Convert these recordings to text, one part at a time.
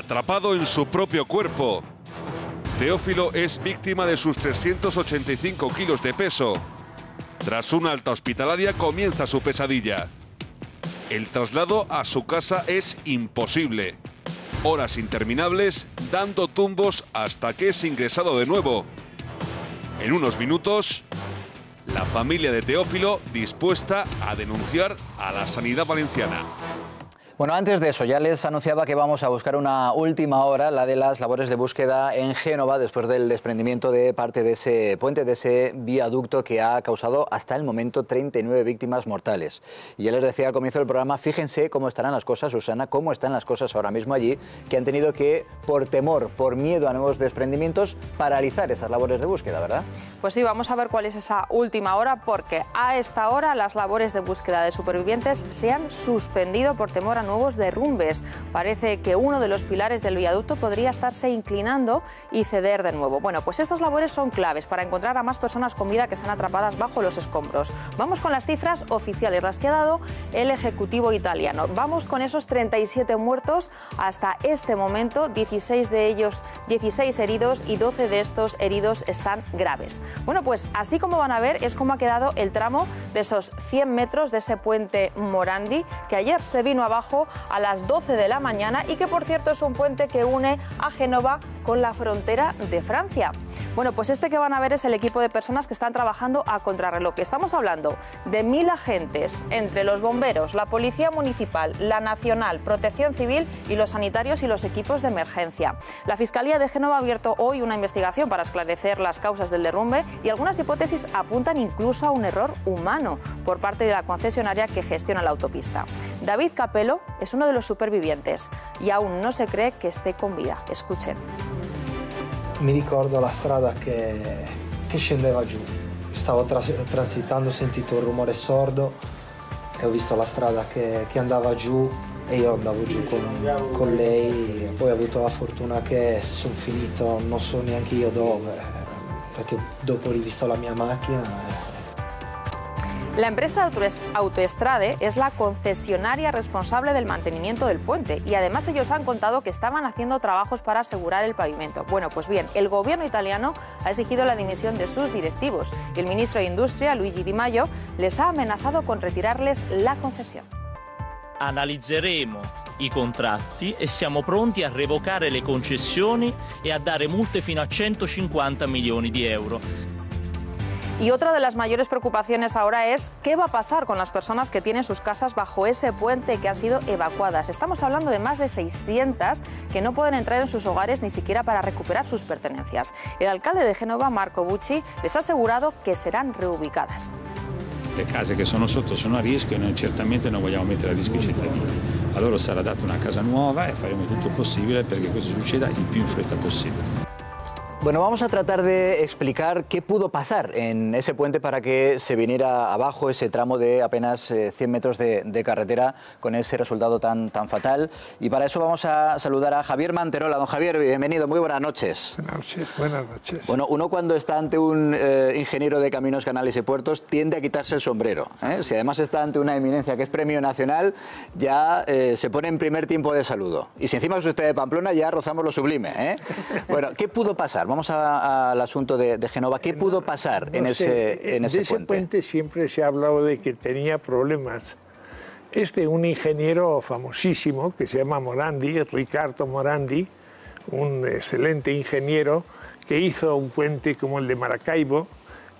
atrapado en su propio cuerpo. Teófilo es víctima de sus 385 kilos de peso. Tras una alta hospitalaria comienza su pesadilla. El traslado a su casa es imposible. Horas interminables dando tumbos hasta que es ingresado de nuevo. En unos minutos, la familia de Teófilo dispuesta a denunciar a la sanidad valenciana. Bueno, antes de eso, ya les anunciaba que vamos a buscar una última hora, la de las labores de búsqueda en Génova, después del desprendimiento de parte de ese puente, de ese viaducto que ha causado hasta el momento 39 víctimas mortales. Y ya les decía al comienzo del programa, fíjense cómo estarán las cosas, Susana, cómo están las cosas ahora mismo allí, que han tenido que, por temor, por miedo a nuevos desprendimientos, paralizar esas labores de búsqueda, ¿verdad? Pues sí, vamos a ver cuál es esa última hora, porque a esta hora las labores de búsqueda de supervivientes se han suspendido por temor a nuevos derrumbes. Parece que uno de los pilares del viaducto podría estarse inclinando y ceder de nuevo. Bueno, pues estas labores son claves para encontrar a más personas con vida que están atrapadas bajo los escombros. Vamos con las cifras oficiales, las que ha dado el Ejecutivo italiano. Vamos con esos 37 muertos hasta este momento, 16 de ellos, 16 heridos y 12 de estos heridos están graves. Bueno, pues así como van a ver es como ha quedado el tramo de esos 100 metros de ese puente Morandi, que ayer se vino abajo a las 12 de la mañana y que, por cierto, es un puente que une a Génova con la frontera de Francia. Bueno, pues este que van a ver es el equipo de personas que están trabajando a contrarreloj. Estamos hablando de 1000 agentes entre los bomberos, la Policía Municipal, la Nacional, Protección Civil y los sanitarios y los equipos de emergencia. La Fiscalía de Génova ha abierto hoy una investigación para esclarecer las causas del derrumbe y algunas hipótesis apuntan incluso a un error humano por parte de la concesionaria que gestiona la autopista. David Capello es uno de los supervivientes y aún no se cree que esté con vida. Escuchen. Mi ricordo la strada che scendeva giù. Stavo transitando, ho sentito un rumore sordo e ho visto la strada che andava giù e io andavo giù con lei. Poi ho avuto la fortuna che sono finito, non so neanche io dove, perché dopo ho rivisto la mia macchina. La empresa Autoestrade es la concesionaria responsable del mantenimiento del puente y además ellos han contado que estaban haciendo trabajos para asegurar el pavimento. Bueno, pues bien, el gobierno italiano ha exigido la dimisión de sus directivos y el ministro de Industria, Luigi Di Maio, les ha amenazado con retirarles la concesión. Analizzeremo i contratti e siamo pronti a revocare le concessioni e a dare multe fino a 150 milioni di euro. Y otra de las mayores preocupaciones ahora es qué va a pasar con las personas que tienen sus casas bajo ese puente que han sido evacuadas. Estamos hablando de más de 600 que no pueden entrar en sus hogares ni siquiera para recuperar sus pertenencias. El alcalde de Génova, Marco Bucci, les ha asegurado que serán reubicadas. Le case che sono sotto sono a rischio e noi certamente non vogliamo mettere a rischio i cittadini. A loro sarà data una casa nuova e faremo tutto il possibile perché questo succeda il più in fretta possibile. Bueno, vamos a tratar de explicar qué pudo pasar en ese puente para que se viniera abajo ese tramo de apenas 100 metros de carretera con ese resultado tan fatal. Y para eso vamos a saludar a Javier Manterola. Don Javier, bienvenido, muy buenas noches. Buenas noches. Bueno, uno cuando está ante un ingeniero de caminos, canales y puertos tiende a quitarse el sombrero, ¿eh? Si además está ante una eminencia que es premio nacional, ya se pone en primer tiempo de saludo. Y si encima es usted de Pamplona, ya rozamos lo sublime, ¿eh? Bueno, ¿qué pudo pasar? Vamos al asunto de Génova. ¿Qué pudo pasar en ese puente? De ese puente siempre se ha hablado de que tenía problemas. Un ingeniero famosísimo que se llama Morandi, Riccardo Morandi, un excelente ingeniero que hizo un puente como el de Maracaibo,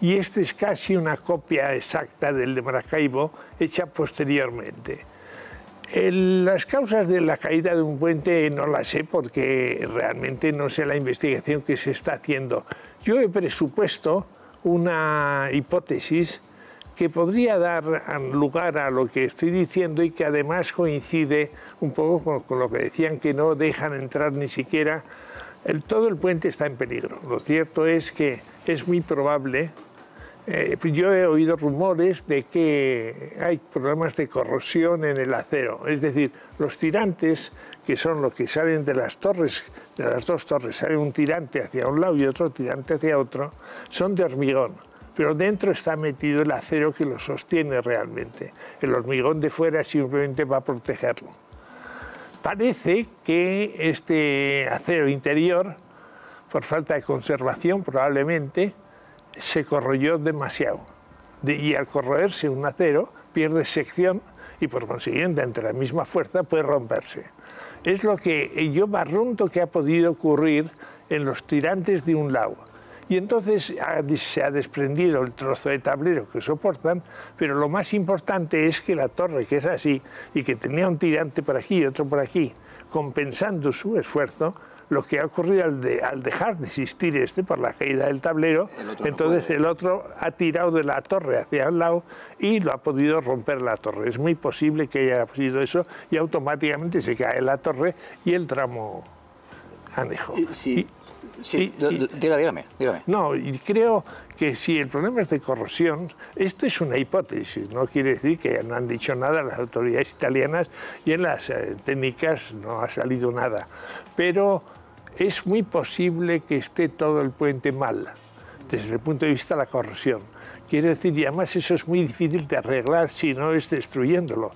y este es casi una copia exacta del de Maracaibo hecha posteriormente. Las causas de la caída de un puente no las sé porque realmente no sé la investigación que se está haciendo. Yo he presupuesto una hipótesis que podría dar lugar a lo que estoy diciendo y que además coincide un poco con lo que decían, que no dejan entrar ni siquiera. Todo el puente está en peligro. Lo cierto es que es muy probable. Yo he oído rumores de que hay problemas de corrosión en el acero, es decir, los tirantes, que son los que salen de las torres, de las dos torres, sale un tirante hacia un lado y otro tirante hacia otro, son de hormigón, pero dentro está metido el acero que lo sostiene realmente. El hormigón de fuera simplemente va a protegerlo. parece que este acero interior, por falta de conservación probablemente, se corroyó demasiado. Y al corroerse un acero, pierde sección y por consiguiente, ante la misma fuerza, puede romperse. Es lo que yo barrunto que ha podido ocurrir en los tirantes de un lado. Y entonces se ha desprendido el trozo de tablero que soportan, pero lo más importante es que la torre, que es así, y que tenía un tirante por aquí y otro por aquí, compensando su esfuerzo, lo que ha ocurrido al dejar de existir este por la caída del tablero, entonces el otro ha tirado de la torre hacia el lado y lo ha podido romper la torre. Es muy posible que haya sido eso y automáticamente se cae la torre y el tramo anejo. Sí, dígame. No, y creo que si el problema es de corrosión, esto es una hipótesis, no quiere decir que no han dicho nada las autoridades italianas y en las técnicas no ha salido nada, pero es muy posible que esté todo el puente mal, desde el punto de vista de la corrosión. Quiere decir, y además eso es muy difícil de arreglar si no es destruyéndolo.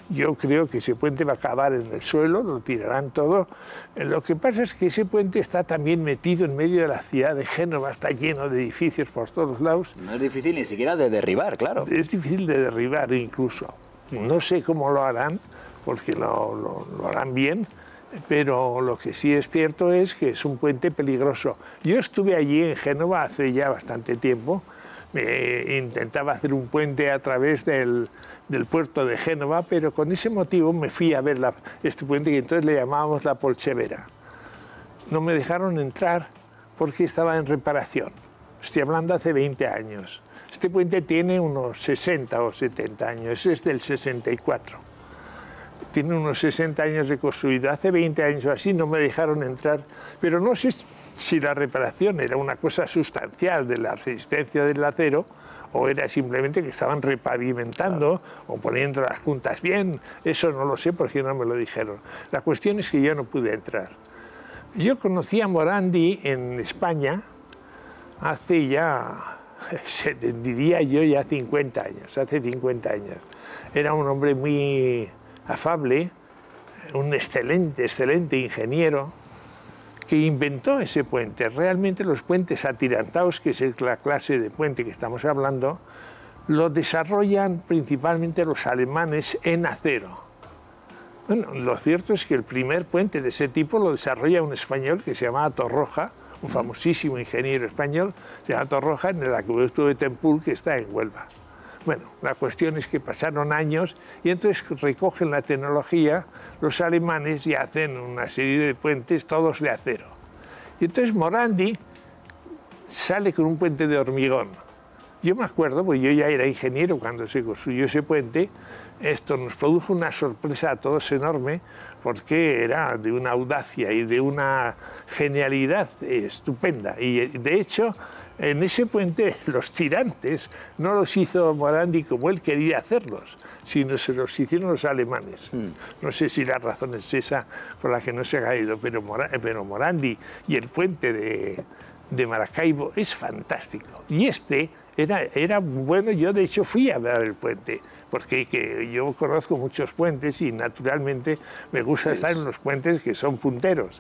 Yo creo que ese puente va a acabar en el suelo, lo tirarán todo. Lo que pasa es que ese puente está también metido en medio de la ciudad de Génova, está lleno de edificios por todos lados. No es difícil ni siquiera de derribar, claro. Es difícil de derribar incluso. No sé cómo lo harán, porque lo harán bien, pero lo que sí es cierto es que es un puente peligroso. Yo estuve allí en Génova hace ya bastante tiempo. Intentaba hacer un puente a través del puerto de Génova, pero con ese motivo me fui a ver este puente que entonces le llamábamos la Polcevera. No me dejaron entrar porque estaba en reparación. Estoy hablando hace 20 años. Este puente tiene unos 60 o 70 años, es del 64. Tiene unos 60 años de construido. Hace 20 años o así no me dejaron entrar, pero no sé si la reparación era una cosa sustancial de la resistencia del acero o era simplemente que estaban repavimentando o poniendo las juntas bien. Eso no lo sé porque no me lo dijeron. La cuestión es que yo no pude entrar. Yo conocí a Morandi en España hace ya, diría yo, ya 50 años, hace 50 años. Era un hombre muy afable, un excelente ingeniero, que inventó ese puente. Realmente los puentes atirantados, que es la clase de puente que estamos hablando, lo desarrollan principalmente los alemanes en acero. Bueno, lo cierto es que el primer puente de ese tipo lo desarrolla un español que se llamaba Torroja, un famosísimo ingeniero español, se llama Torroja, en el acueducto de Tempul, que está en Huelva. Bueno, la cuestión es que pasaron años y entonces recogen la tecnología los alemanes y hacen una serie de puentes todos de acero. Y entonces Morandi sale con un puente de hormigón. Yo me acuerdo, pues yo ya era ingeniero cuando se construyó ese puente, esto nos produjo una sorpresa a todos enorme porque era de una audacia y de una genialidad estupenda. Y de hecho, en ese puente los tirantes no los hizo Morandi como él quería hacerlos, sino se los hicieron los alemanes. No sé si la razón es esa por la que no se ha caído, pero Morandi y el puente de Maracaibo es fantástico. Y este era bueno, yo de hecho fui a ver el puente, porque yo conozco muchos puentes y naturalmente me gusta estar en los puentes que son punteros.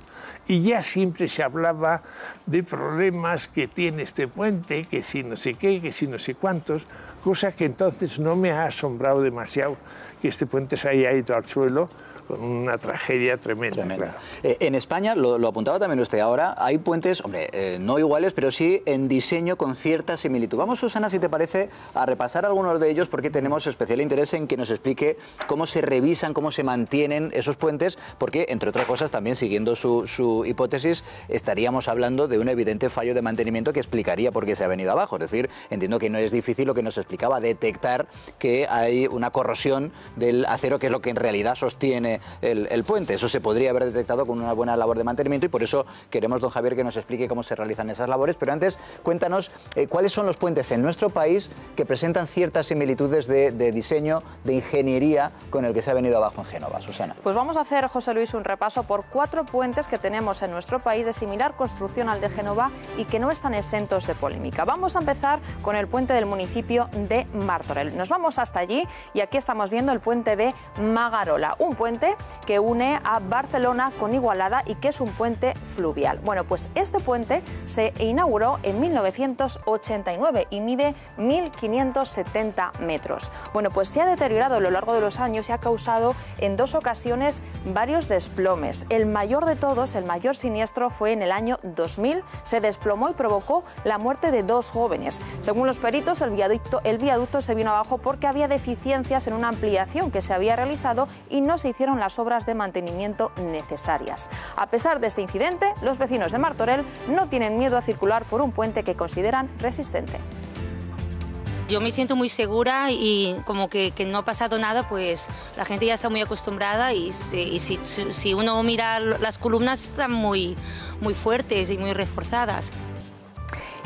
Y ya siempre se hablaba de problemas que tiene este puente, que si no sé qué, que si no sé cuántos, cosa que entonces no me ha asombrado demasiado que este puente se haya ido al suelo con una tragedia tremenda. Claro. En España, lo apuntaba también usted ahora, hay puentes, hombre, no iguales, pero sí en diseño con cierta similitud. Vamos, Susana, si te parece, a repasar algunos de ellos porque tenemos especial interés en que nos explique cómo se revisan, cómo se mantienen esos puentes, porque, entre otras cosas, también siguiendo su hipótesis, estaríamos hablando de un evidente fallo de mantenimiento que explicaría por qué se ha venido abajo. Es decir, entiendo que no es difícil lo que nos explicaba, detectar que hay una corrosión del acero, que es lo que en realidad sostiene el puente. Eso se podría haber detectado con una buena labor de mantenimiento y por eso queremos, don Javier, que nos explique cómo se realizan esas labores. Pero antes, cuéntanos cuáles son los puentes en nuestro país que presentan ciertas similitudes de diseño, de ingeniería con el que se ha venido abajo en Génova. Susana. Pues vamos a hacer, José Luis, un repaso por 4 puentes que tenemos en nuestro país de similar construcción al de Génova y que no están exentos de polémica. Vamos a empezar con el puente del municipio de Martorell. Nos vamos hasta allí y aquí estamos viendo el puente de Magarola, un puente que une a Barcelona con Igualada y que es un puente fluvial. Bueno, pues este puente se inauguró en 1989 y mide 1.570 metros. Bueno, pues se ha deteriorado a lo largo de los años y ha causado en 2 ocasiones varios desplomes. El mayor de todos, el mayor siniestro, fue en el año 2000. Se desplomó y provocó la muerte de 2 jóvenes. Según los peritos, el viaducto se vino abajo porque había deficiencias en una ampliación que se había realizado y no se hicieron las obras de mantenimiento necesarias. A pesar de este incidente, los vecinos de Martorell no tienen miedo a circular por un puente que consideran resistente. Yo me siento muy segura y como que no ha pasado nada, pues la gente ya está muy acostumbrada y si uno mira las columnas están muy fuertes y muy reforzadas.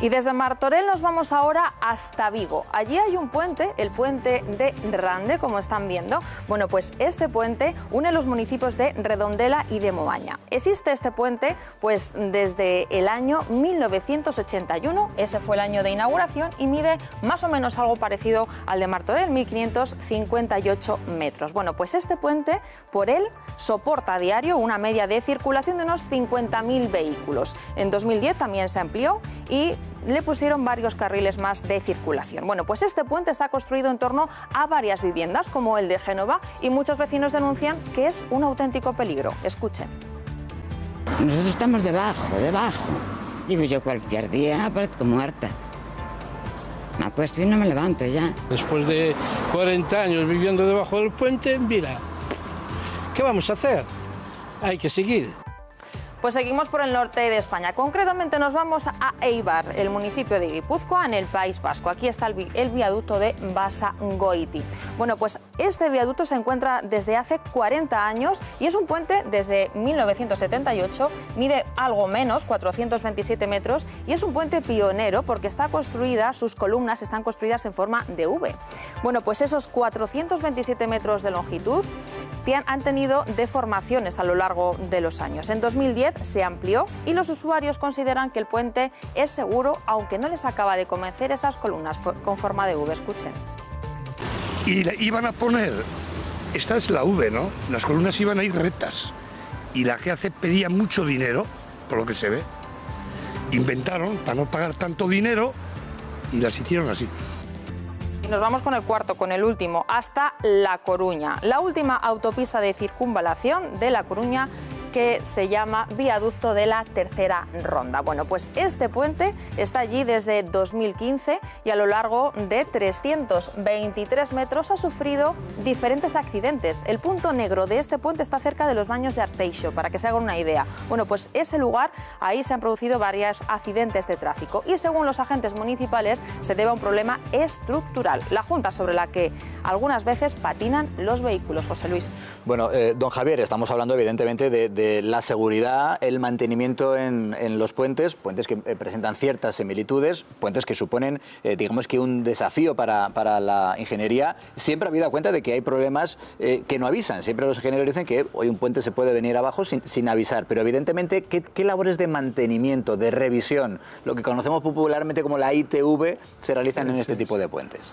Y desde Martorell nos vamos ahora hasta Vigo. Allí hay un puente, el puente de Rande, como están viendo. Bueno, pues este puente une los municipios de Redondela y de Moaña. Existe este puente pues desde el año 1981, ese fue el año de inauguración, y mide más o menos algo parecido al de Martorell, 1.558 metros. Bueno, pues este puente, por él, soporta a diario una media de circulación de unos 50.000 vehículos. En 2010 también se amplió y le pusieron varios carriles más de circulación. Bueno, pues este puente está construido en torno a varias viviendas, como el de Génova, y muchos vecinos denuncian que es un auténtico peligro. Escuchen. Nosotros estamos debajo. Digo, yo cualquier día aparezco muerta. Me acuesto y no me levanto ya. Después de 40 años viviendo debajo del puente, mira, ¿qué vamos a hacer? Hay que seguir. Pues seguimos por el norte de España. Concretamente nos vamos a Eibar, el municipio de Guipúzcoa, en el País Vasco. Aquí está el viaducto de Basagoiti. Bueno, pues este viaducto se encuentra desde hace 40 años y es un puente desde 1978, mide algo menos, 427 metros, y es un puente pionero porque sus columnas están construidas en forma de V. Bueno, pues esos 427 metros de longitud han tenido deformaciones a lo largo de los años. En 2010 se amplió y los usuarios consideran que el puente es seguro, aunque no les acaba de convencer esas columnas con forma de V. Escuchen. Y iban a poner, esta es la V, ¿no? Las columnas iban a ir rectas y la que pedía mucho dinero, por lo que se ve. Inventaron para no pagar tanto dinero y las hicieron así. Y nos vamos con el cuarto, con el último, hasta La Coruña. La última autopista de circunvalación de La Coruña, que se llama Viaducto de la Tercera Ronda. Bueno, pues este puente está allí desde 2015 y a lo largo de 323 metros ha sufrido diferentes accidentes. El punto negro de este puente está cerca de los baños de Arteixo, para que se hagan una idea. Bueno, pues ese lugar, ahí se han producido varios accidentes de tráfico y según los agentes municipales se debe a un problema estructural, la junta sobre la que algunas veces patinan los vehículos. José Luis. Bueno, don Javier, estamos hablando evidentemente de la seguridad, el mantenimiento en los puentes que presentan ciertas similitudes, puentes que suponen, digamos que un desafío para la ingeniería. Siempre ha habido cuenta de que hay problemas que no avisan. Siempre los ingenieros dicen que hoy un puente se puede venir abajo sin avisar, pero evidentemente, ¿qué labores de mantenimiento, de revisión, lo que conocemos popularmente como la ITV, se realizan en este tipo de puentes?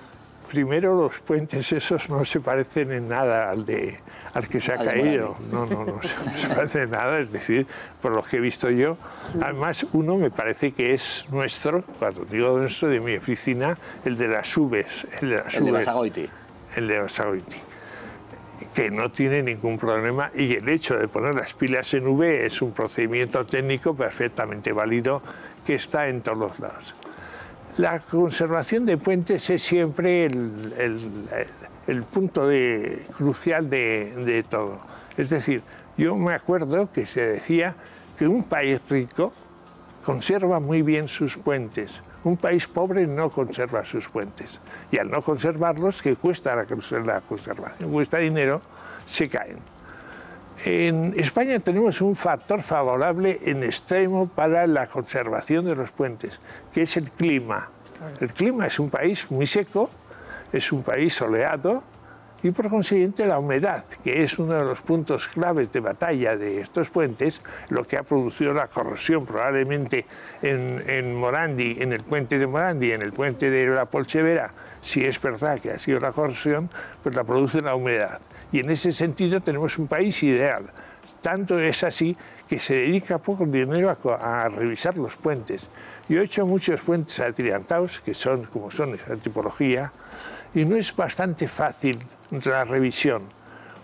Primero, los puentes esos no se parecen en nada al que se ha caído. No se parece en nada, es decir, por lo que he visto yo. Además, uno me parece que es nuestro, cuando digo nuestro, de mi oficina, el de las Uves. El de Basagoiti. El de Basagoiti, que no tiene ningún problema, y el hecho de poner las pilas en V es un procedimiento técnico perfectamente válido que está en todos los lados. La conservación de puentes es siempre el punto crucial de todo. Es decir, yo me acuerdo que se decía que un país rico conserva muy bien sus puentes. Un país pobre no conserva sus puentes. Y al no conservarlos, que cuesta la conservación, cuesta dinero, se caen. En España tenemos un factor favorable en extremo para la conservación de los puentes, que es el clima. El clima es un país muy seco, es un país soleado y por consiguiente la humedad, que es uno de los puntos claves de batalla de estos puentes, lo que ha producido la corrosión probablemente en Morandi, en el puente de Morandi, en el puente de la Polcevera, si es verdad que ha sido la corrosión, pues la produce la humedad. Y en ese sentido tenemos un país ideal. Tanto es así que se dedica poco dinero a revisar los puentes. Yo he hecho muchos puentes atirantados, que son como son esa tipología, y no es bastante fácil la revisión,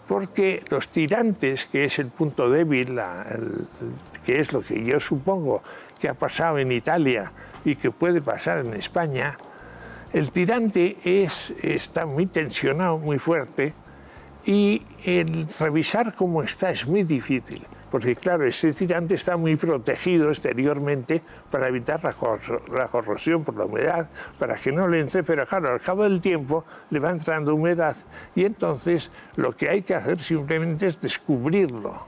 porque los tirantes, que es el punto débil, que es lo que yo supongo que ha pasado en Italia y que puede pasar en España, el tirante está muy tensionado, muy fuerte, y el revisar cómo está es muy difícil, porque claro, ese tirante está muy protegido exteriormente para evitar la corrosión por la humedad, para que no le entre, pero claro, al cabo del tiempo le va entrando humedad y entonces lo que hay que hacer simplemente es descubrirlo.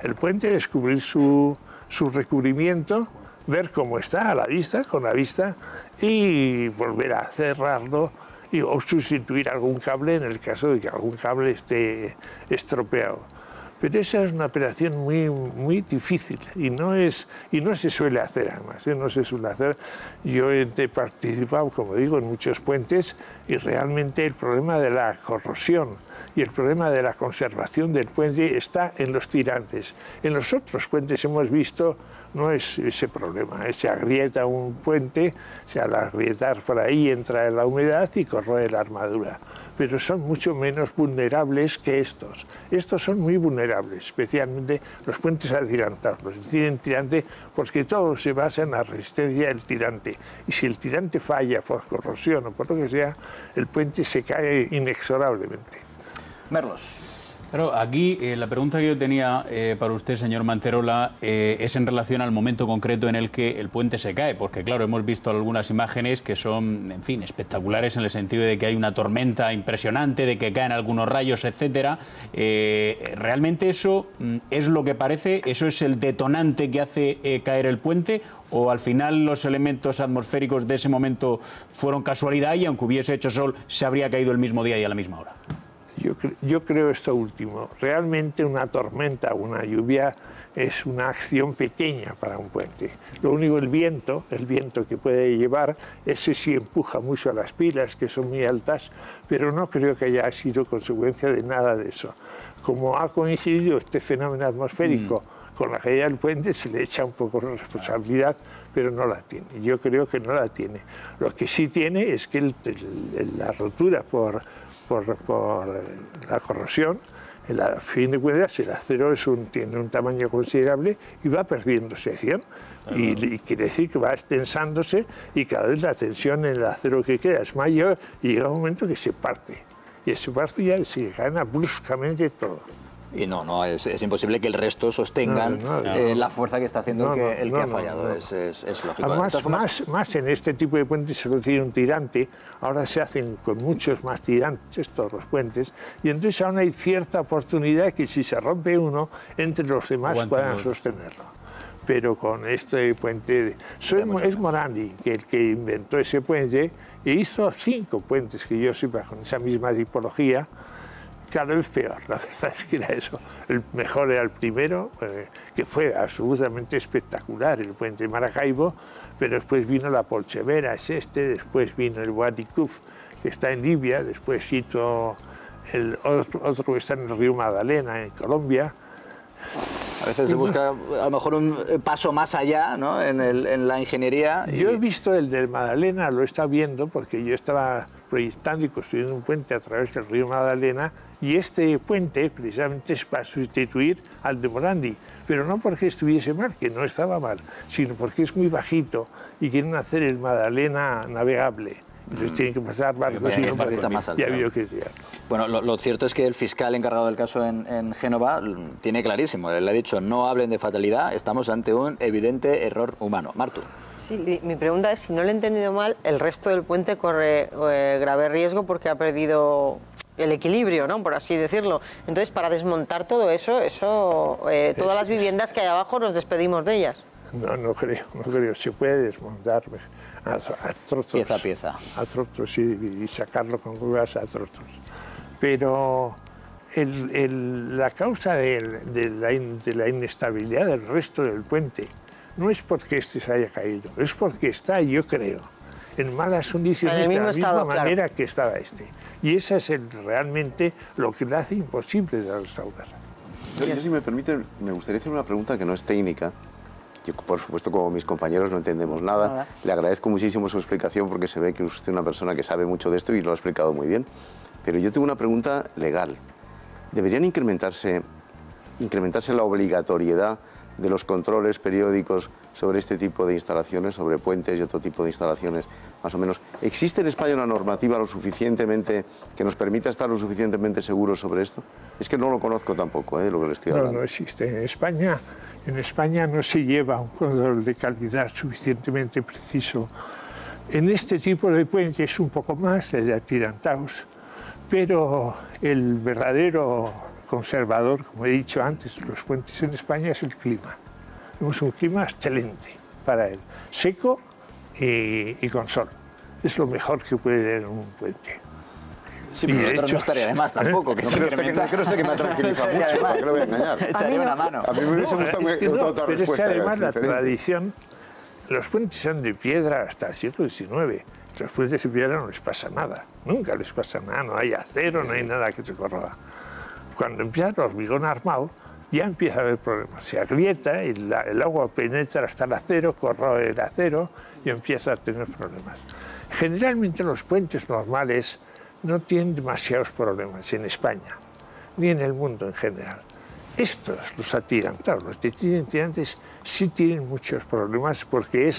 El puente, descubrir su recubrimiento, ver cómo está a la vista, con la vista, y volver a cerrarlo o sustituir algún cable en el caso de que algún cable esté estropeado. Pero esa es una operación muy difícil y no se suele hacer además, no se suele hacer. Yo he participado, como digo, en muchos puentes y realmente el problema de la corrosión y el problema de la conservación del puente está en los tirantes. En los otros puentes hemos visto no es ese problema, se agrieta un puente, al agrietar por ahí entra la humedad y corroe la armadura, pero son mucho menos vulnerables que estos. Estos son muy vulnerables, especialmente los puentes atirantados. Los tienen tirante porque todo se basa en la resistencia del tirante, y si el tirante falla por corrosión o por lo que sea, el puente se cae inexorablemente. Merlos. Pero aquí la pregunta que yo tenía para usted, señor Manterola, es en relación al momento concreto en el que el puente se cae, porque claro, hemos visto algunas imágenes que son, en fin, espectaculares en el sentido de que hay una tormenta impresionante, de que caen algunos rayos, etcétera. ¿Realmente eso es lo que parece? ¿Eso es el detonante que hace caer el puente? ¿O al final los elementos atmosféricos de ese momento fueron casualidad y aunque hubiese hecho sol, se habría caído el mismo día y a la misma hora? Yo creo esto último. Realmente una tormenta, una lluvia, es una acción pequeña para un puente. Lo único, el viento que puede llevar, ese sí empuja mucho a las pilas, que son muy altas, pero no creo que haya sido consecuencia de nada de eso. Como ha coincidido este fenómeno atmosférico con la caída del puente, se le echa un poco de responsabilidad, pero no la tiene. Yo creo que no la tiene. Lo que sí tiene es que la rotura por la corrosión, a fin de cuentas el acero tiene un tamaño considerable y va perdiendo sección, y quiere decir que va extensándose y cada vez la tensión en el acero que queda es mayor y llega un momento que se parte, y ese parte ya se gana bruscamente todo. Y es imposible que el resto sostengan la fuerza que está haciendo el que ha fallado. Es lógico. Además, más en este tipo de puentes solo tiene un tirante, ahora se hacen con muchos más tirantes todos los puentes, y entonces aún hay cierta oportunidad que si se rompe uno, entre los demás puedan sostenerlo. Pero con este puente, es Morandi el que inventó ese puente, e hizo 5 puentes que yo sepa con esa misma tipología. Cada vez peor, la verdad es que era eso. El mejor era el primero, que fue absolutamente espectacular, el puente de Maracaibo, pero después vino la Polcevera, después vino el Wadi Kuf, que está en Libia, después hizo el otro que está en el río Magdalena, en Colombia. A veces se busca a lo mejor un paso más allá, ¿no?, en la ingeniería. Yo he visto el del Magdalena, lo está viendo, porque yo estaba proyectando y construyendo un puente a través del río Magdalena, y este puente precisamente es para sustituir al de Morandi, pero no porque estuviese mal, que no estaba mal, sino porque es muy bajito y quieren hacer el Magdalena navegable. Entonces tienen que pasar barcos y ha habido que tirar. Bueno, lo cierto es que el fiscal encargado del caso en Génova tiene clarísimo, le ha dicho: no hablen de fatalidad, estamos ante un evidente error humano. Martu. Sí, mi pregunta es, si no lo he entendido mal, el resto del puente corre grave riesgo porque ha perdido el equilibrio, ¿no?, por así decirlo. Entonces, para desmontar todo eso, todas las viviendas que hay abajo, nos despedimos de ellas. No creo. Se puede desmontar a trozos. Pieza a pieza. A trozos y sacarlo con grúas a trozos. pero la causa de la inestabilidad del resto del puente no es porque este se haya caído, es porque está, yo creo, en malas condiciones de la misma manera que estaba este. Y esa es realmente lo que le hace imposible de restaurar. Yo, si me permiten, me gustaría hacer una pregunta que no es técnica. Yo, por supuesto, como mis compañeros no entendemos nada. Le agradezco muchísimo su explicación porque se ve que es usted una persona que sabe mucho de esto y lo ha explicado muy bien. Pero yo tengo una pregunta legal. ¿Deberían incrementarse la obligatoriedad de los controles periódicos sobre este tipo de instalaciones, sobre puentes y otro tipo de instalaciones, más o menos? ¿Existe en España una normativa que nos permita estar lo suficientemente seguros sobre esto? Es que no lo conozco tampoco, lo que le estoy hablando. No existe. En España no se lleva un control de calidad suficientemente preciso. En este tipo de puentes un poco más, el de atirantados, pero el verdadero conservador, como he dicho antes, de los puentes en España es el clima. Tenemos un clima excelente para él, seco y con sol. Es lo mejor que puede tener un puente. Sí, pero el otro no estaría de más tampoco. Que creo usted que me tranquiliza mucho, que lo voy a engañar. Echaría una mano. A mí me hubiese gustado otra pero respuesta. Es que además la tradición, los puentes son de piedra hasta el siglo XIX. Los puentes de piedra no les pasa nada, nunca les pasa nada, no hay acero, no hay nada que se corroa. Cuando empieza el hormigón armado, ya empieza a haber problemas. Se agrieta, el agua penetra hasta el acero, corroe el acero y empieza a tener problemas. Generalmente los puentes normales no tienen demasiados problemas en España, ni en el mundo en general. Estos, los atirantados, los tirantes, sí tienen muchos problemas porque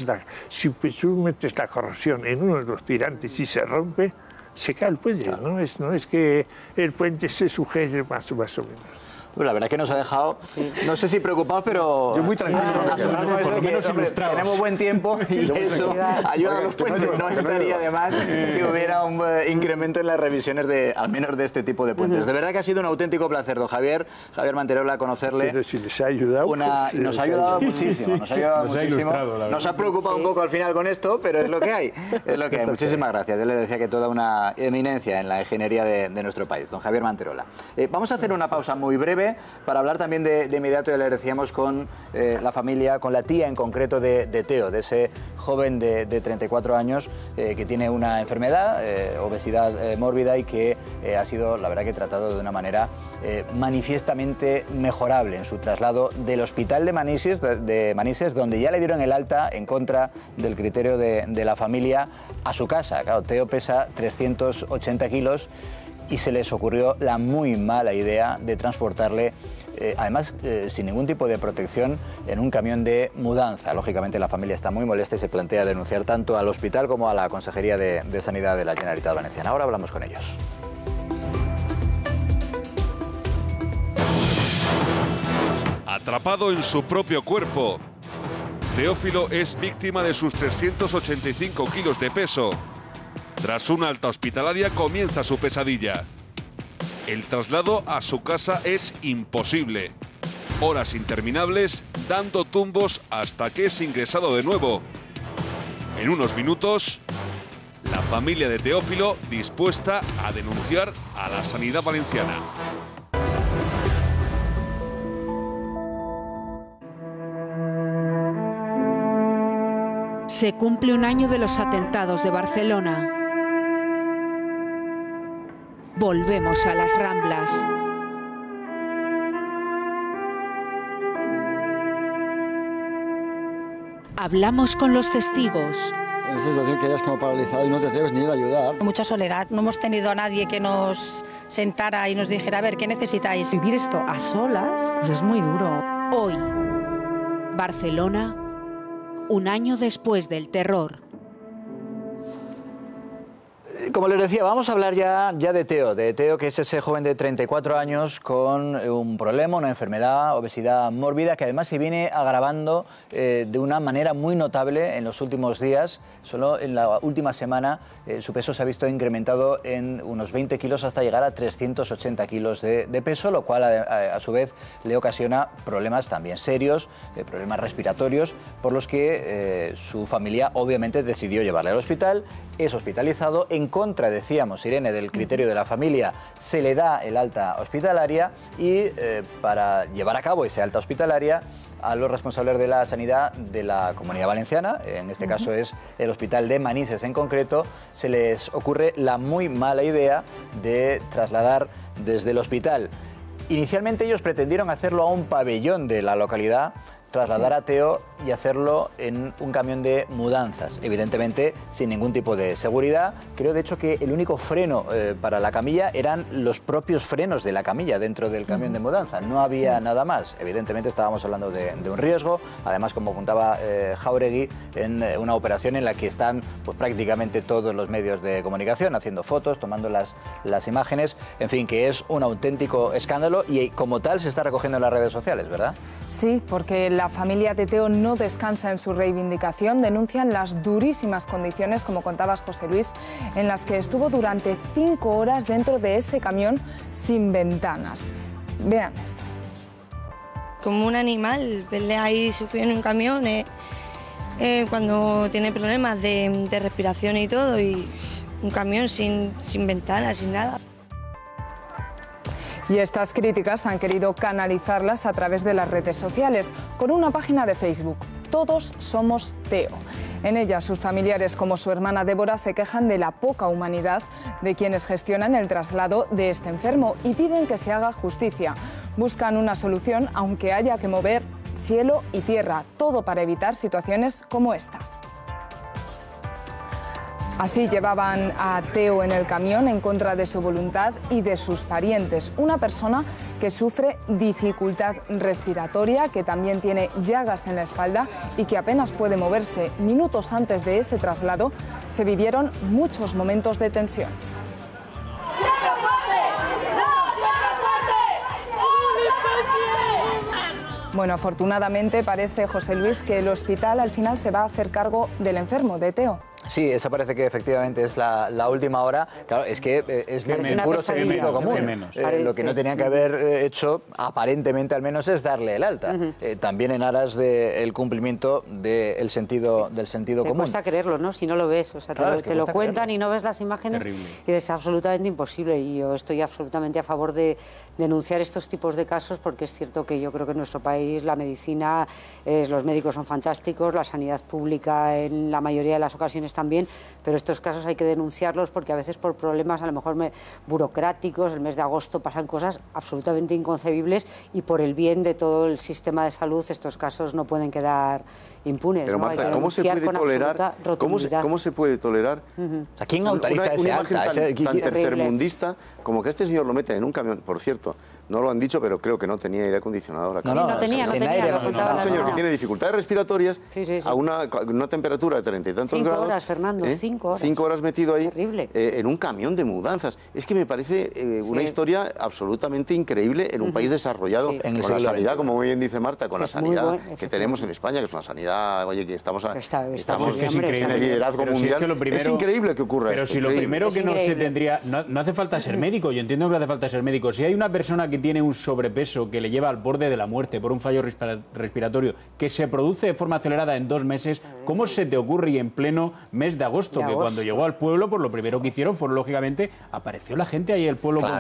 si tú metes la corrosión en uno de los tirantes y se rompe, se cae el puente. Claro. No es que el puente se sujete más o menos. Pues la verdad es que nos ha dejado, no sé si preocupados, pero... Yo muy tranquilo. Por lo menos ilustrados. Tenemos buen tiempo y eso ayuda a los puentes. No estaría de más que hubiera un incremento en las revisiones, al menos de este tipo de puentes. De verdad que ha sido un auténtico placer, don Javier Manterola, conocerle. Pero si les ha ayudado... Nos ha ayudado muchísimo. Nos ha ilustrado. Nos ha preocupado un poco al final con esto, pero es lo que hay. Es lo que hay. Muchísimas gracias. Yo le decía que toda una eminencia en la ingeniería de nuestro país, don Javier Manterola. Vamos a hacer una pausa muy breve para hablar también de inmediato, ya le decíamos, con la familia, con la tía en concreto de Teo, de ese joven de 34 años que tiene una enfermedad, obesidad mórbida, y que ha sido, la verdad, que tratado de una manera manifiestamente mejorable en su traslado del hospital de Manises, donde ya le dieron el alta en contra del criterio de la familia, a su casa. Claro, Teo pesa 380 kilos y se les ocurrió la muy mala idea de transportarle, además sin ningún tipo de protección, en un camión de mudanza. Lógicamente la familia está muy molesta y se plantea denunciar tanto al hospital como a la Consejería de Sanidad de la Generalitat Valenciana. Ahora hablamos con ellos. Atrapado en su propio cuerpo, Teófilo es víctima de sus 385 kilos de peso. Tras una alta hospitalaria comienza su pesadilla. El traslado a su casa es imposible. Horas interminables dando tumbos hasta que es ingresado de nuevo. En unos minutos, la familia de Teófilo dispuesta a denunciar a la Sanidad Valenciana. Se cumple un año de los atentados de Barcelona. Volvemos a las Ramblas. Hablamos con los testigos. En esta situación quedas como paralizado y no te atreves ni a ir a ayudar. Mucha soledad. No hemos tenido a nadie que nos sentara y nos dijera, a ver, ¿qué necesitáis? Vivir esto a solas pues es muy duro. Hoy, Barcelona, un año después del terror. Como les decía, vamos a hablar ya de Teo, que es ese joven de 34 años con un problema, una enfermedad, obesidad mórbida, que además se viene agravando de una manera muy notable en los últimos días. Solo en la última semana su peso se ha visto incrementado en unos 20 kilos hasta llegar a 380 kilos de peso, lo cual a su vez le ocasiona problemas también serios, problemas respiratorios, por los que su familia obviamente decidió llevarle al hospital. Es hospitalizado en en contra, decíamos, Irene, del criterio de la familia, se le da el alta hospitalaria y para llevar a cabo ese alta hospitalaria, a los responsables de la sanidad de la Comunidad Valenciana, en este caso es el Hospital de Manises en concreto, se les ocurre la muy mala idea de trasladar desde el hospital. Inicialmente ellos pretendieron hacerlo a un pabellón de la localidad, trasladar a Teo y hacerlo en un camión de mudanzas, evidentemente sin ningún tipo de seguridad. Creo de hecho que el único freno para la camilla eran los propios frenos de la camilla dentro del camión de mudanza, no había nada más. Evidentemente estábamos hablando de un riesgo, además como apuntaba Jáuregui, en una operación en la que están pues, prácticamente todos los medios de comunicación haciendo fotos, tomando las imágenes, en fin, que es un auténtico escándalo y como tal se está recogiendo en las redes sociales, ¿verdad? Sí, porque la familia de Teo no descansa en su reivindicación, denuncian las durísimas condiciones, como contabas José Luis, en las que estuvo durante 5 horas dentro de ese camión sin ventanas. Vean esto. Como un animal, verle ahí sufriendo en un camión, cuando tiene problemas de respiración y todo, y un camión sin ventanas, sin nada. Y estas críticas han querido canalizarlas a través de las redes sociales, con una página de Facebook, Todos Somos Teo. En ella, sus familiares, como su hermana Débora, se quejan de la poca humanidad de quienes gestionan el traslado de este enfermo y piden que se haga justicia. Buscan una solución, aunque haya que mover cielo y tierra, todo para evitar situaciones como esta. Así llevaban a Teo en el camión en contra de su voluntad y de sus parientes. Una persona que sufre dificultad respiratoria, que también tiene llagas en la espalda y que apenas puede moverse. Minutos antes de ese traslado se vivieron muchos momentos de tensión. Bueno, afortunadamente parece, José Luis, que el hospital al final se va a hacer cargo del enfermo, de Teo. Sí, esa parece que efectivamente es la última hora. Claro, es que es de puro sentido común. Lo que no tenían que haber hecho, aparentemente al menos, es darle el alta. También en aras del cumplimiento del sentido común. Cuesta creerlo, ¿no? Si no lo ves. O sea, claro, te lo cuentan y no ves las imágenes. Terrible. Y es absolutamente imposible. Y yo estoy absolutamente a favor de denunciar estos tipos de casos, porque es cierto que yo creo que en nuestro país la medicina, los médicos son fantásticos, la sanidad pública en la mayoría de las ocasiones también, pero estos casos hay que denunciarlos porque a veces por problemas a lo mejor burocráticos, el mes de agosto pasan cosas absolutamente inconcebibles y por el bien de todo el sistema de salud estos casos no pueden quedar impunes. Pero ¿no? Marta, ¿cómo se puede tolerar? ¿A quién autoriza ese alta? Tan tercermundista como que este señor lo meten en un camión? Por cierto, no lo han dicho, pero creo que no tenía aire acondicionado. No tenía. Un señor que tiene dificultades respiratorias a una temperatura de 30 y tantos grados. 5 horas, Fernando, 5 horas. 5 horas metido ahí en un camión de mudanzas. Es que me parece una historia absolutamente increíble en un país desarrollado, con la sanidad, como muy bien dice Marta, con la sanidad que tenemos en España, que es una sanidad, oye, que estamos en el liderazgo mundial. Es increíble que ocurra esto. Pero si lo primero que no se tendría, no hace falta ser médico, yo entiendo que no hace falta ser médico. Si hay una persona que tiene un sobrepeso que le lleva al borde de la muerte por un fallo respiratorio que se produce de forma acelerada en 2 meses, ¿cómo se te ocurre y en pleno mes de agosto, que cuando llegó al pueblo, pues lo primero que hicieron fue, lógicamente, apareció la gente ahí en el pueblo con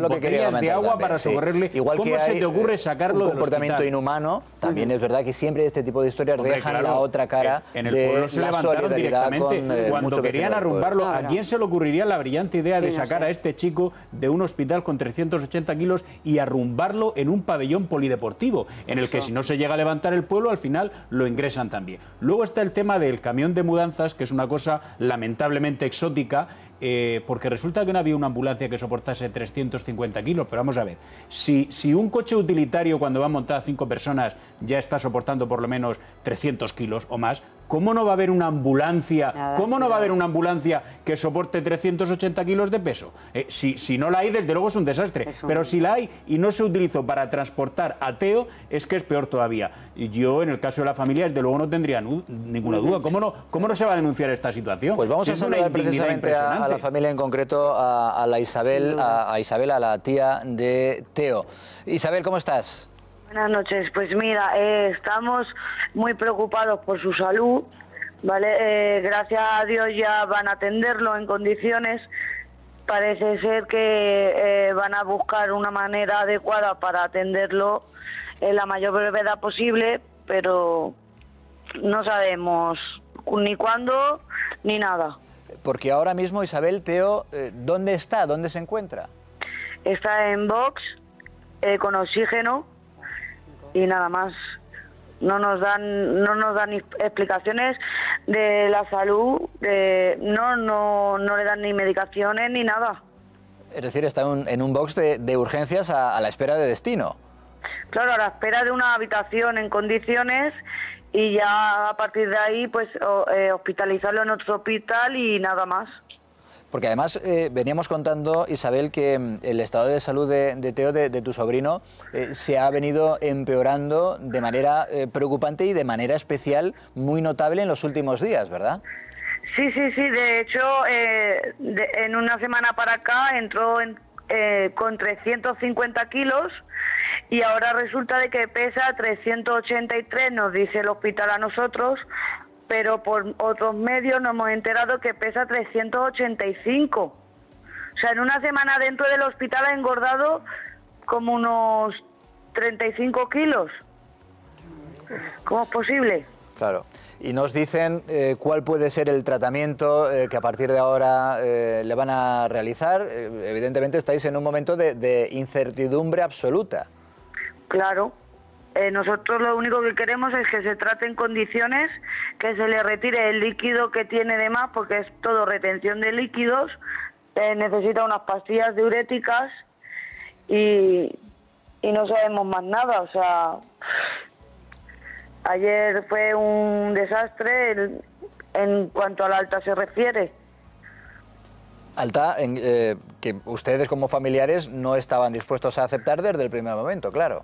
botellas de agua para socorrerle? Igual ¿Cómo se te ocurre sacarlo del comportamiento inhumano? También es verdad que siempre este tipo de historias dejan la otra cara en el pueblo se levantaron directamente cuando querían arrumbarlo. ¿A quién se le ocurriría la brillante idea de sacar a este chico de un hospital con 380 kilos y arrumbarlo en un pabellón polideportivo, en el que si no se llega a levantar el pueblo, al final lo ingresan también? Luego está el tema del camión de mudanzas, que es una cosa lamentablemente exótica, porque resulta que no había una ambulancia que soportase 350 kilos, pero vamos a ver, si un coche utilitario cuando va montada 5 personas ya está soportando por lo menos 300 kilos o más, ¿cómo no va a haber una ambulancia? ¿Cómo no va a haber una ambulancia que soporte 380 kilos de peso? Si no la hay, desde luego es un desastre. Pero si la hay y no se utilizó para transportar a Teo, es que es peor todavía. Y yo, en el caso de la familia, desde luego no tendría ninguna duda. ¿Cómo no se va a denunciar esta situación? Pues vamos a saludar precisamente a la familia, en concreto a Isabel, a la tía de Teo. Isabel, ¿cómo estás? Buenas noches. Pues mira, estamos muy preocupados por su salud, ¿vale? Gracias a Dios ya van a atenderlo en condiciones. Parece ser que van a buscar una manera adecuada para atenderlo en la mayor brevedad posible, pero no sabemos ni cuándo ni nada. Porque ahora mismo, Isabel, Teo, ¿dónde está? ¿Dónde se encuentra? Está en box, con oxígeno y nada más. No nos dan explicaciones de la salud, no le dan ni medicaciones ni nada. Es decir, está en un box de urgencias a la espera de destino. Claro, a la espera de una habitación en condiciones y ya a partir de ahí pues hospitalizarlo en otro hospital y nada más. Porque además veníamos contando, Isabel, que el estado de salud de Teo, de tu sobrino, se ha venido empeorando de manera preocupante y de manera especial muy notable en los últimos días, ¿verdad? Sí, de hecho en una semana para acá entró con 350 kilos y ahora resulta de que pesa 383, nos dice el hospital a nosotros, pero por otros medios nos hemos enterado que pesa 385. O sea, en una semana dentro del hospital ha engordado como unos 35 kilos. ¿Cómo es posible? Claro. Y nos dicen cuál puede ser el tratamiento que a partir de ahora le van a realizar. Evidentemente estáis en un momento de incertidumbre absoluta. Claro. Nosotros lo único que queremos es que se trate en condiciones, que se le retire el líquido que tiene de más, porque es todo retención de líquidos, necesita unas pastillas diuréticas y no sabemos más nada. O sea, ayer fue un desastre en cuanto al alta se refiere. Alta que ustedes como familiares no estaban dispuestos a aceptar desde el primer momento, claro.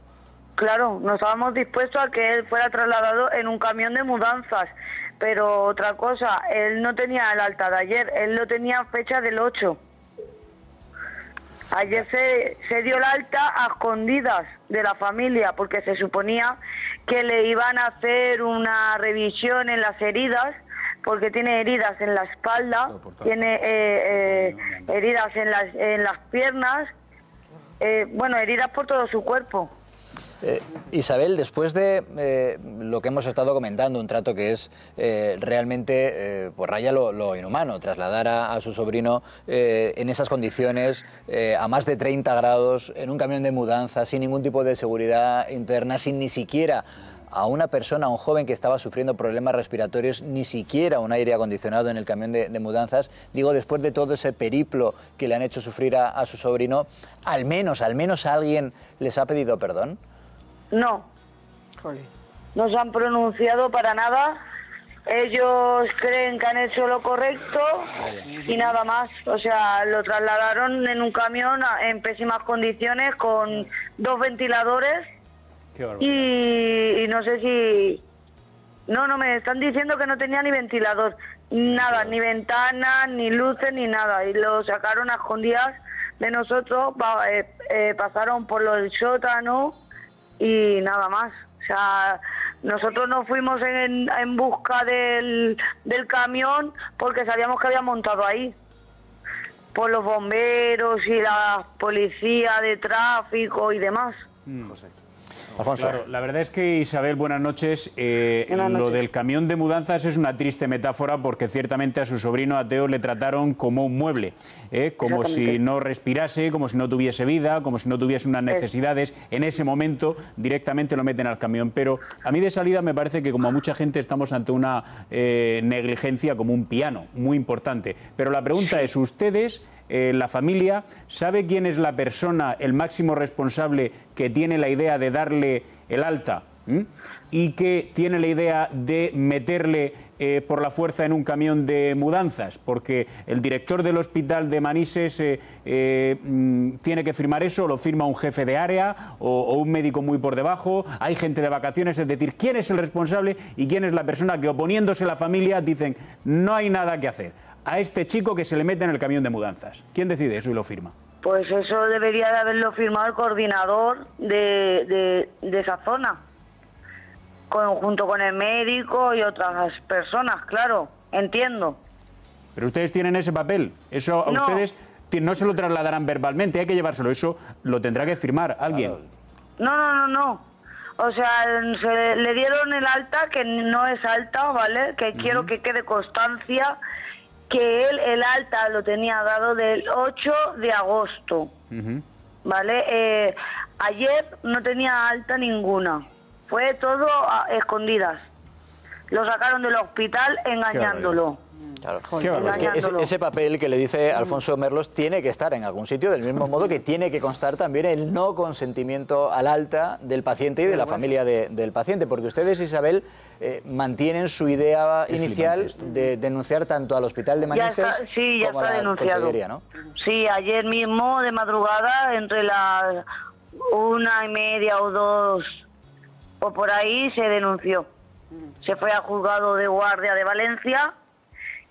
Claro, no estábamos dispuestos a que él fuera trasladado en un camión de mudanzas, pero otra cosa, él no tenía el alta de ayer, él lo tenía fecha del 8. Ayer se dio el alta a escondidas de la familia, porque se suponía que le iban a hacer una revisión en las heridas, porque tiene heridas en la espalda, tiene heridas en las piernas, bueno, heridas por todo su cuerpo. Isabel, después de lo que hemos estado comentando, un trato que es realmente pues raya lo inhumano, trasladar a su sobrino en esas condiciones, a más de 30 grados, en un camión de mudanza, sin ningún tipo de seguridad interna, sin ni siquiera a una persona, a un joven que estaba sufriendo problemas respiratorios, ni siquiera un aire acondicionado en el camión de mudanzas. Digo, después de todo ese periplo que le han hecho sufrir a su sobrino, al menos alguien les ha pedido perdón. No, no se han pronunciado para nada. Ellos creen que han hecho lo correcto y nada más. O sea, lo trasladaron en un camión en pésimas condiciones con 2 ventiladores y no sé si... No, me están diciendo que no tenía ni ventilador, nada, ni ventanas, ni luces, ni nada. Y lo sacaron a escondidas de nosotros, pasaron por el sótano y nada más. O sea, nosotros nos fuimos en busca del camión porque sabíamos que había montado ahí, por los bomberos y la policía de tráfico y demás. José. Alfonso. Claro, la verdad es que, Isabel, buenas noches. Lo del camión de mudanzas es una triste metáfora porque ciertamente a su sobrino, a Teo, le trataron como un mueble, como si no respirase, como si no tuviese vida, como si no tuviese unas necesidades. En ese momento directamente lo meten al camión. Pero a mí de salida me parece que, como a mucha gente, estamos ante una negligencia como un piano, muy importante. Pero la pregunta es, ¿ustedes, la familia, sabe quién es la persona, el máximo responsable que tiene la idea de darle el alta y que tiene la idea de meterle por la fuerza en un camión de mudanzas? Porque el director del hospital de Manises tiene que firmar eso, lo firma un jefe de área o un médico muy por debajo, hay gente de vacaciones, es decir, ¿quién es el responsable y quién es la persona que, oponiéndose a la familia, dicen no hay nada que hacer a este chico que se le mete en el camión de mudanzas? ¿Quién decide eso y lo firma? Pues eso debería de haberlo firmado el coordinador de esa zona. junto con el médico y otras personas, claro, entiendo. Pero ustedes tienen ese papel, eso a No. ustedes no se lo trasladarán verbalmente, hay que llevárselo, eso lo tendrá que firmar alguien. No. O sea, le dieron el alta, que no es alta, ¿vale? Que quiero que quede constancia que él el alta lo tenía dado del 8 de agosto, ¿vale? Ayer no tenía alta ninguna, fue todo a escondidas. Lo sacaron del hospital engañándolo. Claro. Es que ese papel que le dice Alfonso Merlos tiene que estar en algún sitio, del mismo modo que tiene que constar también el no consentimiento al alta del paciente y de la familia del paciente, porque ustedes, Isabel, mantienen su idea inicial de denunciar tanto al hospital de Manises como a la Consellería, ¿no? Sí, ayer mismo de madrugada, entre las 1:30 o 2 o por ahí, se denunció. Se fue al juzgado de guardia de Valencia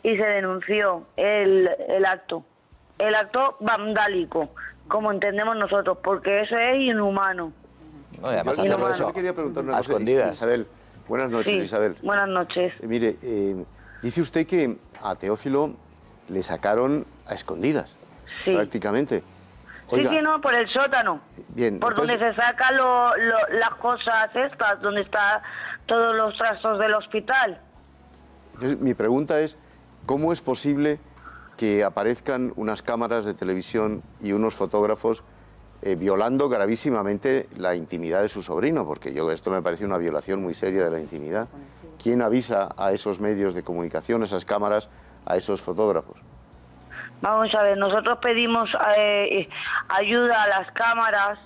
y se denunció el acto vandálico, como entendemos nosotros, porque eso es inhumano. No, y además hacerlo eso Yo quería preguntar una a cosa, escondidas. Isabel. Buenas noches, Sí, Isabel. buenas noches. Mire, dice usted que a Teófilo le sacaron a escondidas, prácticamente. Oiga, Sí, no, por el sótano. Bien, Por entonces- donde se sacan las cosas estas, donde están todos los trastos del hospital. entonces mi pregunta es, ¿cómo es posible que aparezcan unas cámaras de televisión y unos fotógrafos violando gravísimamente la intimidad de su sobrino? Porque esto me parece una violación muy seria de la intimidad. ¿Quién avisa a esos medios de comunicación, a esas cámaras, a esos fotógrafos? Vamos a ver, nosotros pedimos ayuda a las cámaras,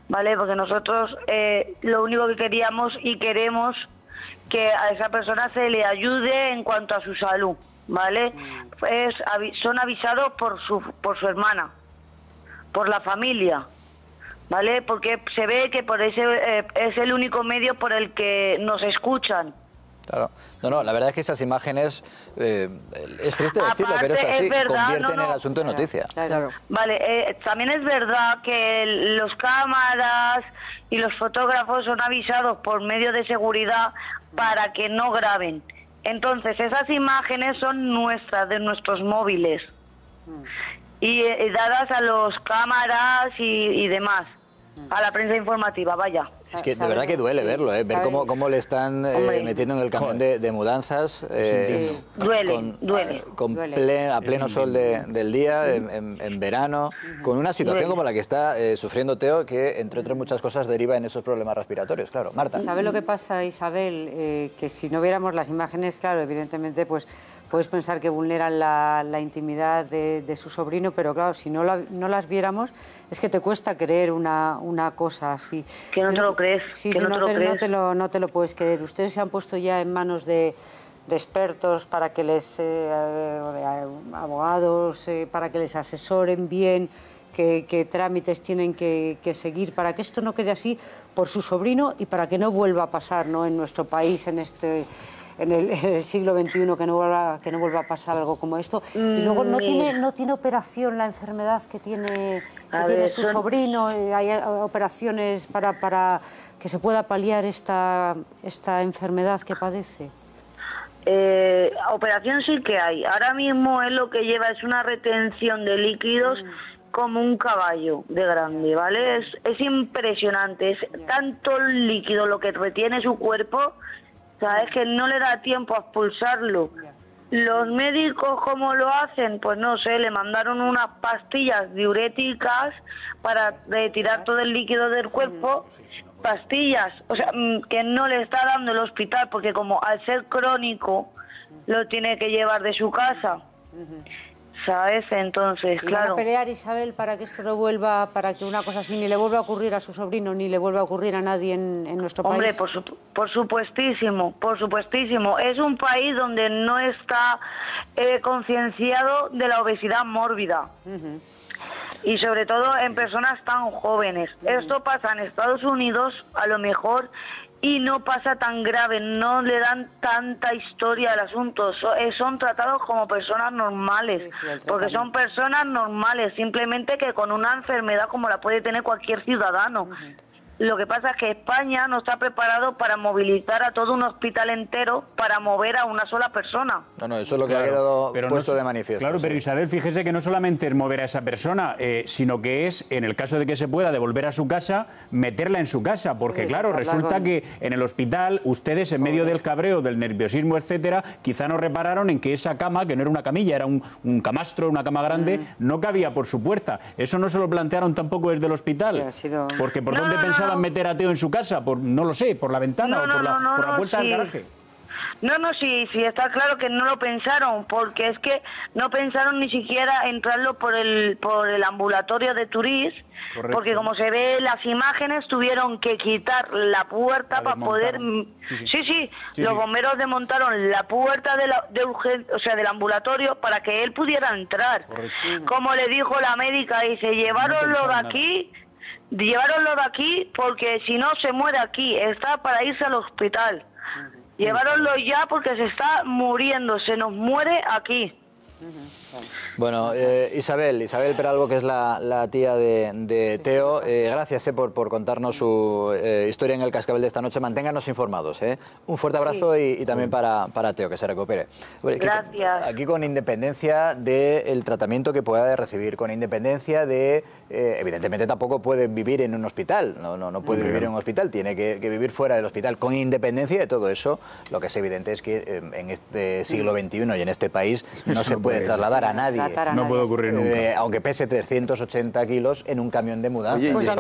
¿vale? Porque nosotros lo único que queríamos y queremos que a esa persona se le ayude en cuanto a su salud, ¿vale? Son avisados por su hermana, por la familia, ¿vale? Porque se ve que por ese es el único medio por el que nos escuchan. Claro. No, la verdad es que esas imágenes, es triste decirlo, pero es Aparte, así, es verdad, convierten no, el asunto en noticia. Vale, también es verdad que los cámaras y los fotógrafos son avisados por medio de seguridad para que no graben. Entonces, esas imágenes son nuestras, de nuestros móviles, y dadas a los cámaras y demás, a la prensa informativa, vaya. Es que de verdad que duele verlo, ver cómo le están metiendo en el camión de mudanzas. Duele. A pleno sol del día, en verano, con una situación como la que está sufriendo Teo, que entre otras muchas cosas deriva en esos problemas respiratorios. Claro, Marta. ¿Sabe lo que pasa, Isabel? Que si no viéramos las imágenes, claro, evidentemente, pues puedes pensar que vulneran la intimidad de su sobrino, pero claro, si no las viéramos, es que te cuesta creer una cosa así. Que no te lo crees. Sí, que sí, no te lo puedes creer. Ustedes se han puesto ya en manos de expertos para que les... abogados, para que les asesoren bien qué trámites tienen que seguir para que esto no quede así por su sobrino y para que no vuelva a pasar, ¿no?, en nuestro país, en el siglo XXI, que no vuelva a pasar algo como esto. Y luego no tiene operación la enfermedad que tiene su sobrino. Hay operaciones para que se pueda paliar esta enfermedad que padece. Operación sí que hay. Ahora mismo es lo que lleva es una retención de líquidos como un caballo de grande, ¿vale? Es impresionante. Es tanto líquido lo que retiene su cuerpo, ¿sabes? Que no le da tiempo a expulsarlo. Los médicos, ¿cómo lo hacen? Pues no sé, le mandaron unas pastillas diuréticas para retirar todo el líquido del cuerpo. Pastillas, o sea, que no le está dando el hospital, porque como al ser crónico, lo tiene que llevar de su casa. ¿Sabes? Entonces, ¿Y claro. van a pelear, Isabel, para que esto no vuelva, para que una cosa así ni le vuelva a ocurrir a su sobrino, ni le vuelva a ocurrir a nadie en nuestro país? Hombre, por supuestísimo, por supuestísimo. Es un país donde no está concienciado de la obesidad mórbida. Y sobre todo en personas tan jóvenes. Esto pasa en Estados Unidos, a lo mejor, y no pasa tan grave, no le dan tanta historia al asunto, son tratados como personas normales, porque son personas normales, simplemente que con una enfermedad como la puede tener cualquier ciudadano. Lo que pasa es que España no está preparado para movilizar a todo un hospital entero para mover a una sola persona. No, eso es lo que ha quedado puesto de manifiesto. Claro, pero Isabel, fíjese que no solamente es mover a esa persona, sino que es, en el caso de que se pueda devolver a su casa, meterla en su casa, porque claro, resulta que en el hospital ustedes, en medio del cabreo, del nerviosismo, etcétera, quizá no repararon en que esa cama, que no era una camilla, era un camastro, una cama grande, no cabía por su puerta. Eso no se lo plantearon tampoco desde el hospital, porque ¿por dónde pensaban meter a Teo en su casa? No lo sé, por la ventana o por la puerta del garaje. Sí, está claro que no lo pensaron, porque es que no pensaron ni siquiera entrarlo por el ambulatorio de Turís, porque como se ve en las imágenes, tuvieron que quitar la puerta para poder... Los bomberos desmontaron la puerta del ambulatorio para que él pudiera entrar. Como le dijo la médica, dice, lleváronlo de aquí porque si no se muere aquí, está para irse al hospital. Lleváronlo ya porque se está muriendo, se nos muere aquí. Bueno, Isabel Peralbo, que es la tía de Teo, gracias por contarnos su historia en el Cascabel de esta noche. Manténganos informados. Un fuerte abrazo y también para Teo, que se recupere. Gracias. Aquí con independencia del tratamiento que pueda recibir, con independencia de... evidentemente tampoco puede vivir en un hospital, no puede vivir en un hospital, tiene que vivir fuera del hospital. Con independencia de todo eso, lo que es evidente es que en este siglo XXI y en este país no se puede trasladar a nadie. No puede ocurrir nunca. Aunque pese 380 kilos en un camión de mudanza. Oye, pues a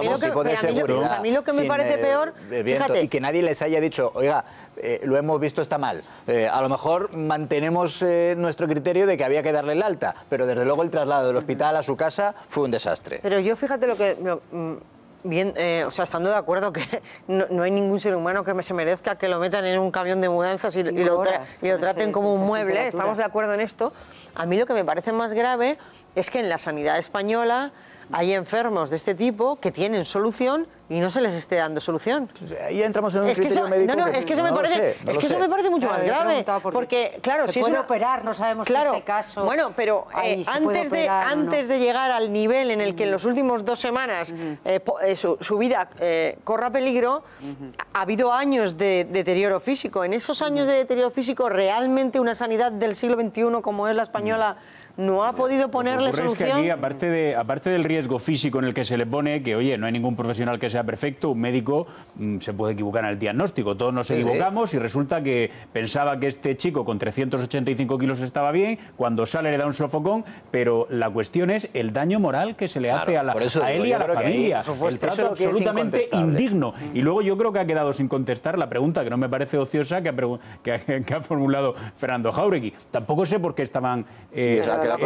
mí lo que me parece peor, fíjate, y que nadie les haya dicho, oiga, lo hemos visto, está mal. A lo mejor mantenemos nuestro criterio de que había que darle el alta, pero desde luego el traslado del hospital a su casa fue un desastre. Pero yo fíjate lo que... estando de acuerdo que no hay ningún ser humano que se merezca que lo metan en un camión de mudanzas y lo traten como un mueble, estamos de acuerdo en esto. A mí lo que me parece más grave es que en la sanidad española hay enfermos de este tipo que tienen solución y no se les esté dando solución. Ahí entramos en un criterio médico. Eso me parece mucho más grave. Porque, claro, se puede operar, no sabemos si este caso... Bueno, pero antes de llegar al nivel en el que en los últimos 2 semanas su vida corra peligro, ha habido años de deterioro físico. En esos años de deterioro físico, realmente una sanidad del siglo XXI como es la española no ha podido ponerle solución. Es que aquí, aparte del riesgo físico en el que se le pone, que oye, no hay ningún profesional que sea perfecto, un médico se puede equivocar en el diagnóstico, todos nos equivocamos y resulta que pensaba que este chico con 385 kilos estaba bien, cuando sale le da un sofocón, pero la cuestión es el daño moral que se le hace a él y a la familia, el trato absolutamente indigno. Y luego yo creo que ha quedado sin contestar la pregunta, que no me parece ociosa, que ha formulado Fernando Jáuregui. Tampoco sé por qué estaban... ha quedado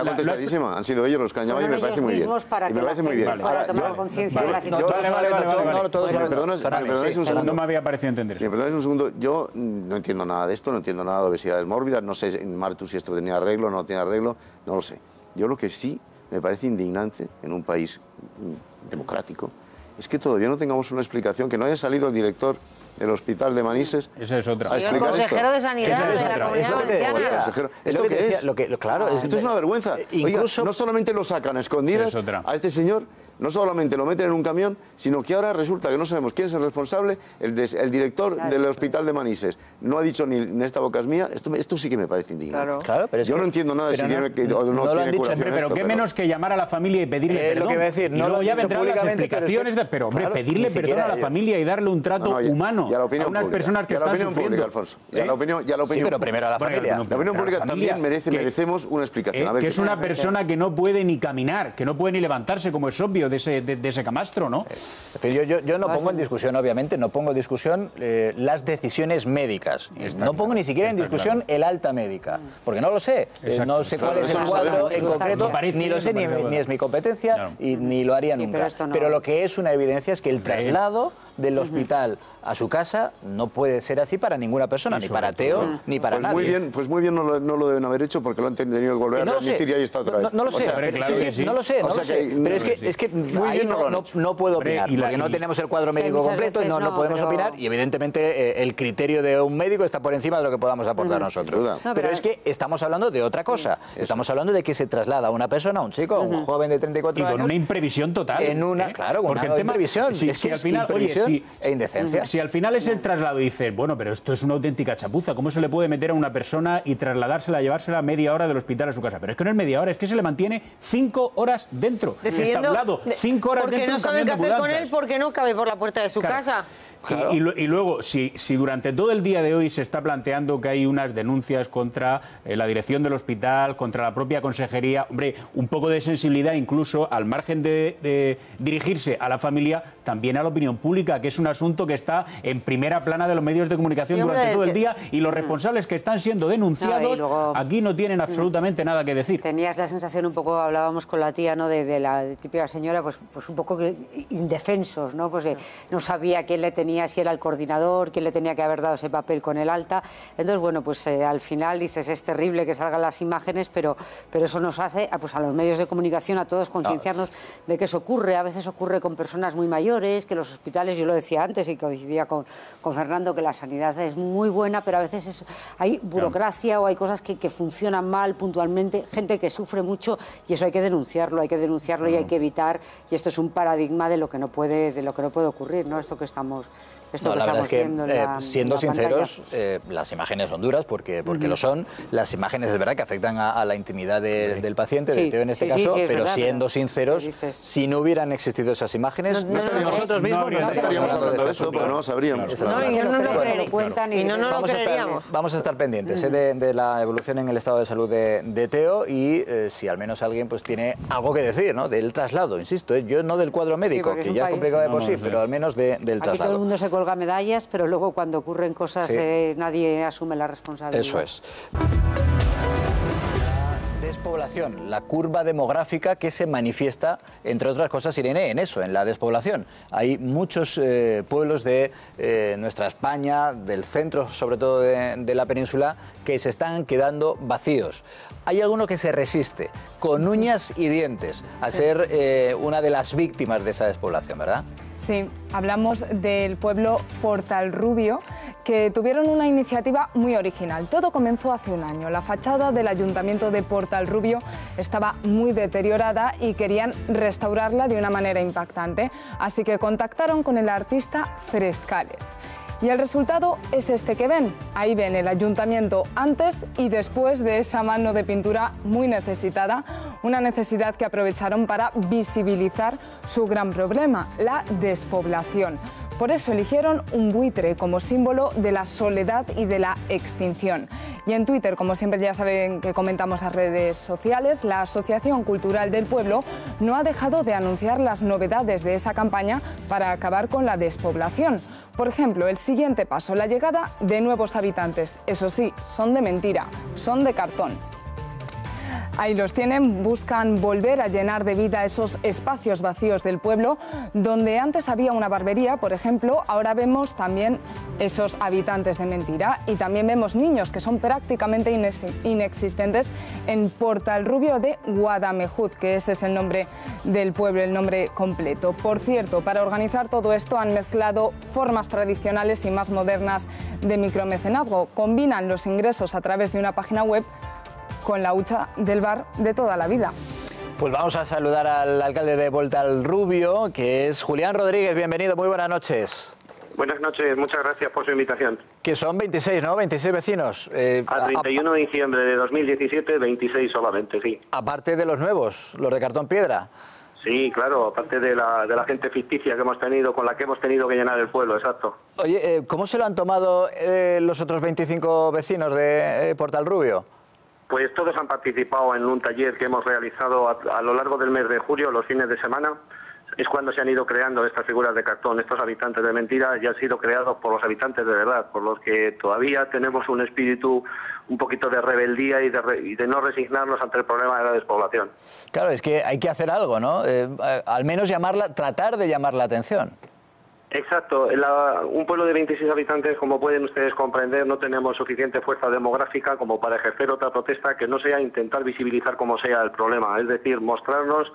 contestadísima. Han sido ellos los que han llamado y me parece muy bien. Y me parece muy bien. Para tomar conciencia de la situación. Me perdonáis un segundo. No me había parecido entender. Si me perdonáis un segundo, yo no entiendo nada de esto, no entiendo nada de obesidades mórbidas, no sé en Martu si esto tenía arreglo o no tenía arreglo, no lo sé. Yo lo que sí me parece indignante en un país democrático es que todavía no tengamos una explicación, que no haya salido el director del hospital de Manises. Esa es otra. El consejero de Sanidad de la Comunidad Valenciana. ¿Esto qué es? Esto es una vergüenza. Incluso... Oiga, no solamente lo sacan a escondidas a este señor, no solamente lo meten en un camión, sino que ahora resulta que no sabemos quién es el responsable, el director del hospital de Manises. No ha dicho ni en esta boca es mía. Esto sí que me parece indignante. Yo no entiendo nada de si tiene o no tiene curación. Pero qué menos que llamar a la familia y pedirle perdón. Lo que iba a decir, no lo ya vendrán las explicaciones, pero hombre, pedirle perdón a la familia y darle un trato humano a unas personas que están sufriendo. Alfonso. Ya la opinión sí, pero primero a la familia. La opinión pública también merecemos una explicación. Que es una persona que no puede ni caminar, que no puede ni levantarse, como es obvio, de ese camastro, ¿no? Yo no pongo en discusión, obviamente, no pongo en discusión las decisiones médicas. No pongo ni siquiera en discusión el alta médica, porque no lo sé. No sé cuál es el cuadro en concreto, ni lo sé, ni es mi competencia y ni lo haría nunca. Pero lo que es una evidencia es que el traslado del hospital a su casa, no puede ser así para ninguna persona, ni para Teo, ni para nadie. Pues muy bien no lo deben haber hecho porque lo han tenido que volver a transmitir y ahí está otra vez. No lo sé, no lo sé, pero es que ahí no puedo opinar, porque no tenemos el cuadro médico completo y no podemos opinar, y evidentemente el criterio de un médico está por encima de lo que podamos aportar nosotros. Pero es que estamos hablando de otra cosa, estamos hablando de que se traslada a una persona, a un chico, a un joven de 34 años... Y con una imprevisión total. Claro, con una imprevisión. Si al final, e indecencia. Si al final es el traslado y dices, bueno, pero esto es una auténtica chapuza, ¿cómo se le puede meter a una persona y trasladársela, llevársela media hora del hospital a su casa? Pero es que no es media hora, es que se le mantiene 5 horas dentro, establado, 5 horas dentro. Porque no saben qué hacer con él porque no cabe por la puerta de su casa. Claro. Y luego, si durante todo el día de hoy se está planteando que hay unas denuncias contra la dirección del hospital, contra la propia consejería, hombre, un poco de sensibilidad incluso al margen de dirigirse a la familia, también a la opinión pública, que es un asunto que está en primera plana de los medios de comunicación durante todo el día, y los responsables que están siendo denunciados aquí no tienen absolutamente nada que decir. Tenías la sensación un poco, hablábamos con la tía, ¿no?, de la típica señora, pues un poco indefensos, ¿no? Pues no sabía quién le tenía, si era el coordinador, quién le tenía que haber dado ese papel con el alta. Entonces, bueno, pues al final dices, es terrible que salgan las imágenes, pero eso nos hace a los medios de comunicación, a todos, concienciarnos de que eso ocurre. A veces ocurre con personas muy mayores, que los hospitales, yo lo decía antes y coincidía con Fernando, que la sanidad es muy buena, pero a veces hay burocracia o hay cosas que funcionan mal puntualmente, gente que sufre mucho, y eso hay que denunciarlo y hay que evitar, y esto es un paradigma de lo que no puede ocurrir, ¿no? Esto que estamos la verdad es que, siendo sinceros, las imágenes son duras porque lo son. Las imágenes es verdad que afectan a la intimidad del paciente, de Teo en este caso, pero verdad, siendo sinceros, si no hubieran existido esas imágenes, nosotros mismos no estaríamos hablando de esto, porque no lo sabríamos. No nos lo creeríamos. Vamos a estar pendientes de la evolución en el estado de salud de Teo y si al menos alguien pues tiene algo que decir, ¿no?, del traslado, insisto, yo no del cuadro médico, que ya es complicado de por sí, pero al menos del traslado. Aquí todo el mundo se colga medallas, pero luego cuando ocurren cosas nadie asume la responsabilidad. Eso es. Despoblación, la curva demográfica que se manifiesta, entre otras cosas, Irene, en eso, en la despoblación. Hay muchos pueblos de nuestra España, del centro, sobre todo de la península, que se están quedando vacíos. Hay alguno que se resiste, con uñas y dientes, a ser una de las víctimas de esa despoblación, ¿verdad? Sí, hablamos del pueblo Portalrubio, que tuvieron una iniciativa muy original. Todo comenzó hace un año. La fachada del ayuntamiento de Portalrubio estaba muy deteriorada y querían restaurarla de una manera impactante. Así que contactaron con el artista Frescales. Y el resultado es este que ven. Ahí ven el ayuntamiento antes y después de esa mano de pintura muy necesitada, una necesidad que aprovecharon para visibilizar su gran problema, la despoblación. Por eso eligieron un buitre como símbolo de la soledad y de la extinción. Y en Twitter, como siempre ya saben que comentamos a redes sociales, la Asociación Cultural del Pueblo no ha dejado de anunciar las novedades de esa campaña para acabar con la despoblación. Por ejemplo, el siguiente paso, la llegada de nuevos habitantes. Eso sí, son de mentira, son de cartón. Ahí los tienen, buscan volver a llenar de vida esos espacios vacíos del pueblo, donde antes había una barbería, por ejemplo, ahora vemos también esos habitantes de mentira y también vemos niños que son prácticamente inexistentes en Portalrubio de Guadamejut, que ese es el nombre del pueblo, el nombre completo. Por cierto, para organizar todo esto han mezclado formas tradicionales y más modernas de micromecenazgo. Combinan los ingresos a través de una página web con la hucha del bar de toda la vida. Pues vamos a saludar al alcalde de Portalrubio, que es Julián Rodríguez. Bienvenido, muy buenas noches. Buenas noches, muchas gracias por su invitación. Que son 26, ¿no? 26 vecinos. A 31 de diciembre de 2017, 26 solamente, sí. Aparte de los nuevos, los de cartón piedra. Sí, claro, aparte de la gente ficticia que hemos tenido, con la que hemos tenido que llenar el pueblo, exacto. Oye, ¿cómo se lo han tomado los otros 25 vecinos de Portalrubio? Pues todos han participado en un taller que hemos realizado a lo largo del mes de julio, los fines de semana. Es cuando se han ido creando estas figuras de cartón, estos habitantes de mentira ya han sido creados por los habitantes de verdad, por los que todavía tenemos un espíritu un poquito de rebeldía y de no resignarnos ante el problema de la despoblación. Claro, es que hay que hacer algo, ¿no? Al menos tratar de llamar la atención. Exacto. Un pueblo de 26 habitantes, como pueden ustedes comprender, no tenemos suficiente fuerza demográfica como para ejercer otra protesta que no sea intentar visibilizar como sea el problema. Es decir, mostrarnos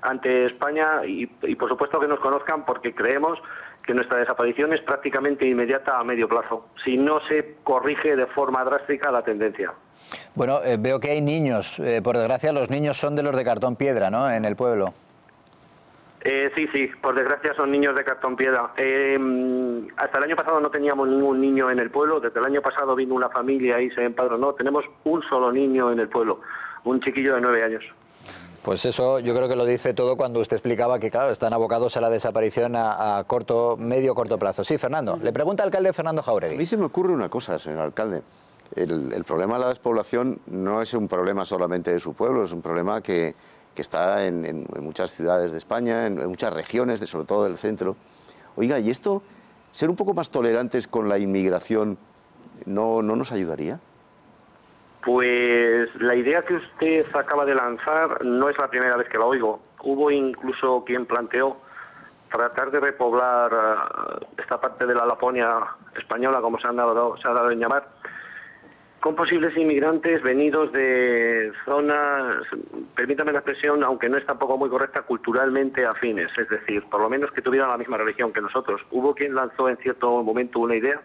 ante España y por supuesto que nos conozcan, porque creemos que nuestra desaparición es prácticamente inmediata a medio plazo, si no se corrige de forma drástica la tendencia. Bueno, veo que hay niños. Por desgracia, los niños son de los de cartón piedra, ¿no?, en el pueblo. Sí, por desgracia son niños de cartón piedra. Hasta el año pasado no teníamos ningún niño en el pueblo. Desde el año pasado vino una familia y se empadronó. Tenemos un solo niño en el pueblo, un chiquillo de 9 años. Pues eso yo creo que lo dice todo cuando usted explicaba que, claro, están abocados a la desaparición a medio corto plazo. Sí, Fernando. Le pregunta al alcalde Fernando Jáuregui. A mí se me ocurre una cosa, señor alcalde. El problema de la despoblación no es un problema solamente de su pueblo, es un problema que está en muchas ciudades de España, en muchas regiones, sobre todo del centro. Oiga, ¿y esto, ser un poco más tolerantes con la inmigración, no nos ayudaría? Pues la idea que usted acaba de lanzar no es la primera vez que la oigo. Hubo incluso quien planteó tratar de repoblar esta parte de la Laponia española, como se ha dado en llamar, con posibles inmigrantes venidos de zonas, permítame la expresión, aunque no es tampoco muy correcta, culturalmente afines, es decir, por lo menos que tuvieran la misma religión que nosotros. Hubo quien lanzó en cierto momento una idea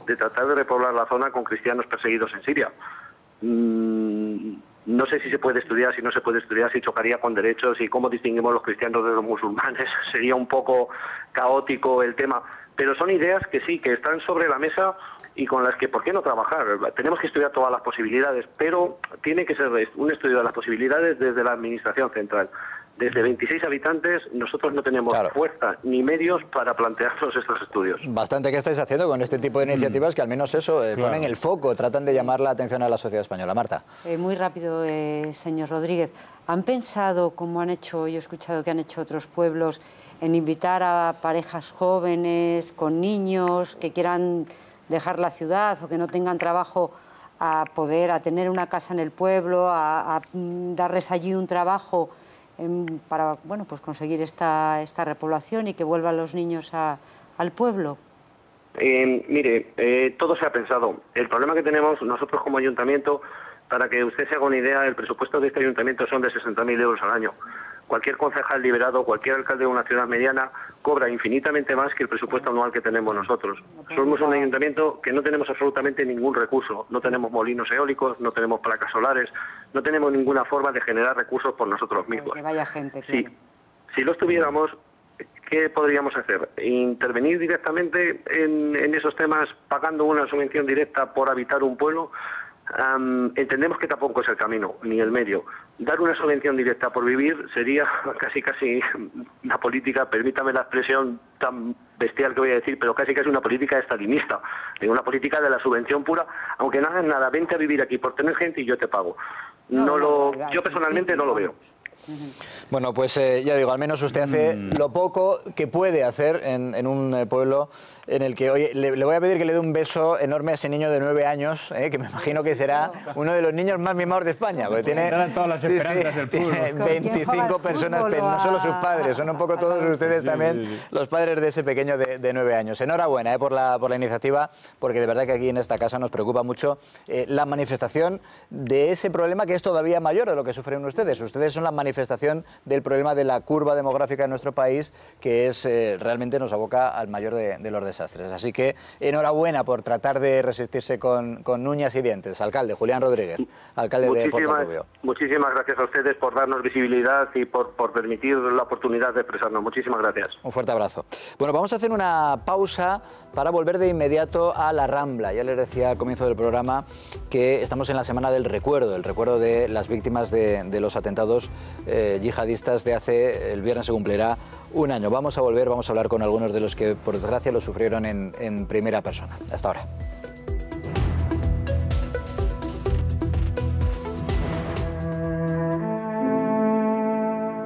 de tratar de repoblar la zona con cristianos perseguidos en Siria. No sé si se puede estudiar, si no se puede estudiar, si chocaría con derechos y cómo distinguimos los cristianos de los musulmanes. Sería un poco caótico el tema, pero son ideas que sí, que están sobre la mesa y con las que, ¿por qué no trabajar? Tenemos que estudiar todas las posibilidades, pero tiene que ser un estudio de las posibilidades desde la Administración Central. Desde 26 habitantes nosotros no tenemos fuerza ni medios para plantearnos estos estudios. Bastante que estáis haciendo con este tipo de iniciativas que al menos eso ponen el foco, tratan de llamar la atención a la sociedad española. Marta. Muy rápido, señor Rodríguez. ¿Han pensado, como han hecho, yo he escuchado que han hecho otros pueblos, en invitar a parejas jóvenes con niños que quieran dejar la ciudad o que no tengan trabajo a tener una casa en el pueblo, a darles allí un trabajo para pues conseguir esta repoblación y que vuelvan los niños al pueblo? Mire, todo se ha pensado. El problema que tenemos nosotros como ayuntamiento, para que usted se haga una idea, el presupuesto de este ayuntamiento son de 60.000 euros al año. Cualquier concejal liberado, cualquier alcalde de una ciudad mediana cobra infinitamente más que el presupuesto anual que tenemos nosotros. Somos un ayuntamiento que no tenemos absolutamente ningún recurso. No tenemos molinos eólicos, no tenemos placas solares, no tenemos ninguna forma de generar recursos por nosotros mismos. Que vaya gente, claro. Si los tuviéramos, ¿qué podríamos hacer? ¿Intervenir directamente en esos temas pagando una subvención directa por habitar un pueblo? Entendemos que tampoco es el camino, ni el medio. Dar una subvención directa por vivir sería casi una política, permítame la expresión tan bestial que voy a decir, pero casi una política estalinista, una política de la subvención pura, aunque no hagas nada, vente a vivir aquí por tener gente y yo te pago. Yo personalmente no lo veo. Bueno, pues ya digo, al menos usted hace lo poco que puede hacer en un pueblo en el que, oye, le voy a pedir que le dé un beso enorme a ese niño de 9 años, que me imagino que será uno de los niños más mimados de España, porque tiene, todas las esperanzas del pueblo. Tiene 25 personas, no solo sus padres, son un poco todos ustedes también los padres de ese pequeño de 9 años. Enhorabuena por la iniciativa, porque de verdad que aquí en esta casa nos preocupa mucho la manifestación de ese problema que es todavía mayor de lo que sufren ustedes. Ustedes son la manifestación del problema de la curva demográfica en nuestro país, que es realmente nos aboca al mayor de los desastres. Así que enhorabuena por tratar de resistirse con uñas y dientes. Alcalde Julián Rodríguez, alcalde de Portarrubio. Muchísimas gracias a ustedes por darnos visibilidad y por permitir la oportunidad de expresarnos. Muchísimas gracias. Un fuerte abrazo. Bueno, vamos a hacer una pausa para volver de inmediato a la Rambla. Ya les decía al comienzo del programa que estamos en la semana del recuerdo, el recuerdo de las víctimas de los atentados yihadistas de el viernes se cumplirá un año. Vamos a hablar con algunos de los que por desgracia lo sufrieron en primera persona. Hasta ahora.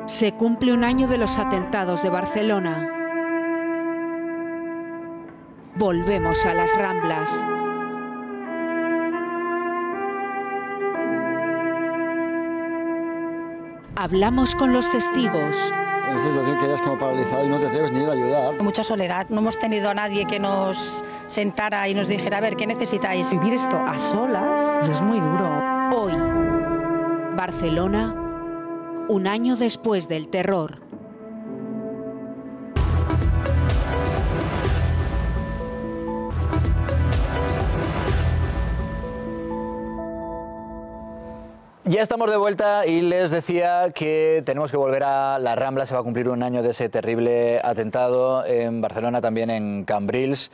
Se cumple un año de los atentados de Barcelona. Volvemos a las Ramblas. Hablamos con los testigos. En esta situación quedas como paralizado y no te atreves ni ir a ayudar. Mucha soledad. No hemos tenido a nadie que nos sentara y nos dijera, a ver, ¿qué necesitáis? Vivir esto a solas pues es muy duro. Hoy, Barcelona, un año después del terror. Ya estamos de vuelta y les decía que tenemos que volver a la Rambla. Se va a cumplir un año de ese terrible atentado en Barcelona, también en Cambrils,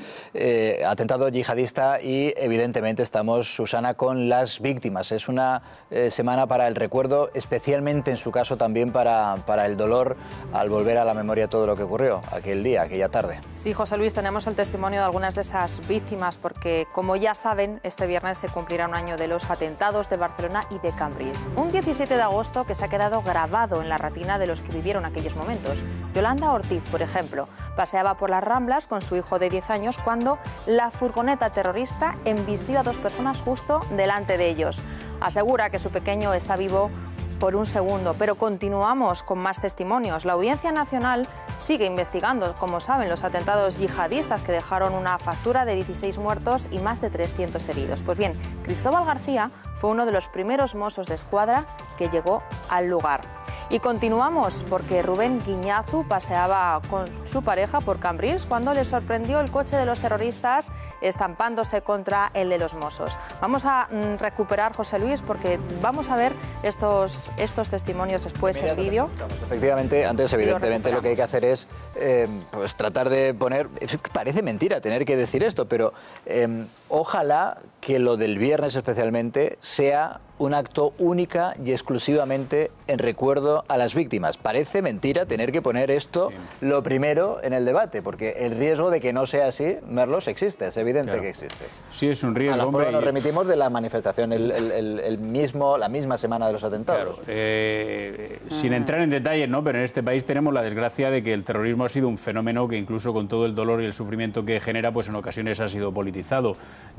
atentado yihadista, y evidentemente estamos, Susana, con las víctimas. Es una semana para el recuerdo, especialmente en su caso también para el dolor al volver a la memoria todo lo que ocurrió aquel día, aquella tarde. Sí, José Luis, tenemos el testimonio de algunas de esas víctimas porque, como ya saben, este viernes se cumplirá un año de los atentados de Barcelona y de Cambrils. Un 17 de agosto que se ha quedado grabado en la retina de los que vivieron aquellos momentos. Yolanda Ortiz, por ejemplo, paseaba por las Ramblas con su hijo de 10 años cuando la furgoneta terrorista embistió a 2 personas justo delante de ellos. Asegura que su pequeño está vivo por un segundo, pero continuamos con más testimonios. La Audiencia Nacional sigue investigando, como saben, los atentados yihadistas que dejaron una factura de 16 muertos y más de 300 heridos. Pues bien, Cristóbal García fue uno de los primeros Mossos de Escuadra que llegó al lugar. Y continuamos porque Rubén Guiñazu paseaba con su pareja por Cambrils cuando le sorprendió el coche de los terroristas estampándose contra el de los Mossos. Vamos a recuperar, José Luis, porque vamos a ver estos testimonios después, el vídeo. Efectivamente, antes evidentemente lo que hay que hacer es pues tratar de poner... Parece mentira tener que decir esto, pero ojalá que lo del viernes especialmente sea un acto única y exclusivamente en recuerdo a las víctimas. Parece mentira tener que poner esto lo primero en el debate, porque el riesgo de que no sea así, Merlos, existe, es evidente que existe. Sí, es un riesgo. A la prueba nos remitimos de la manifestación la misma semana de los atentados. Sin entrar en detalles, ¿no? Pero en este país tenemos la desgracia de que el terrorismo ha sido un fenómeno que incluso con todo el dolor y el sufrimiento que genera, pues en ocasiones ha sido politizado.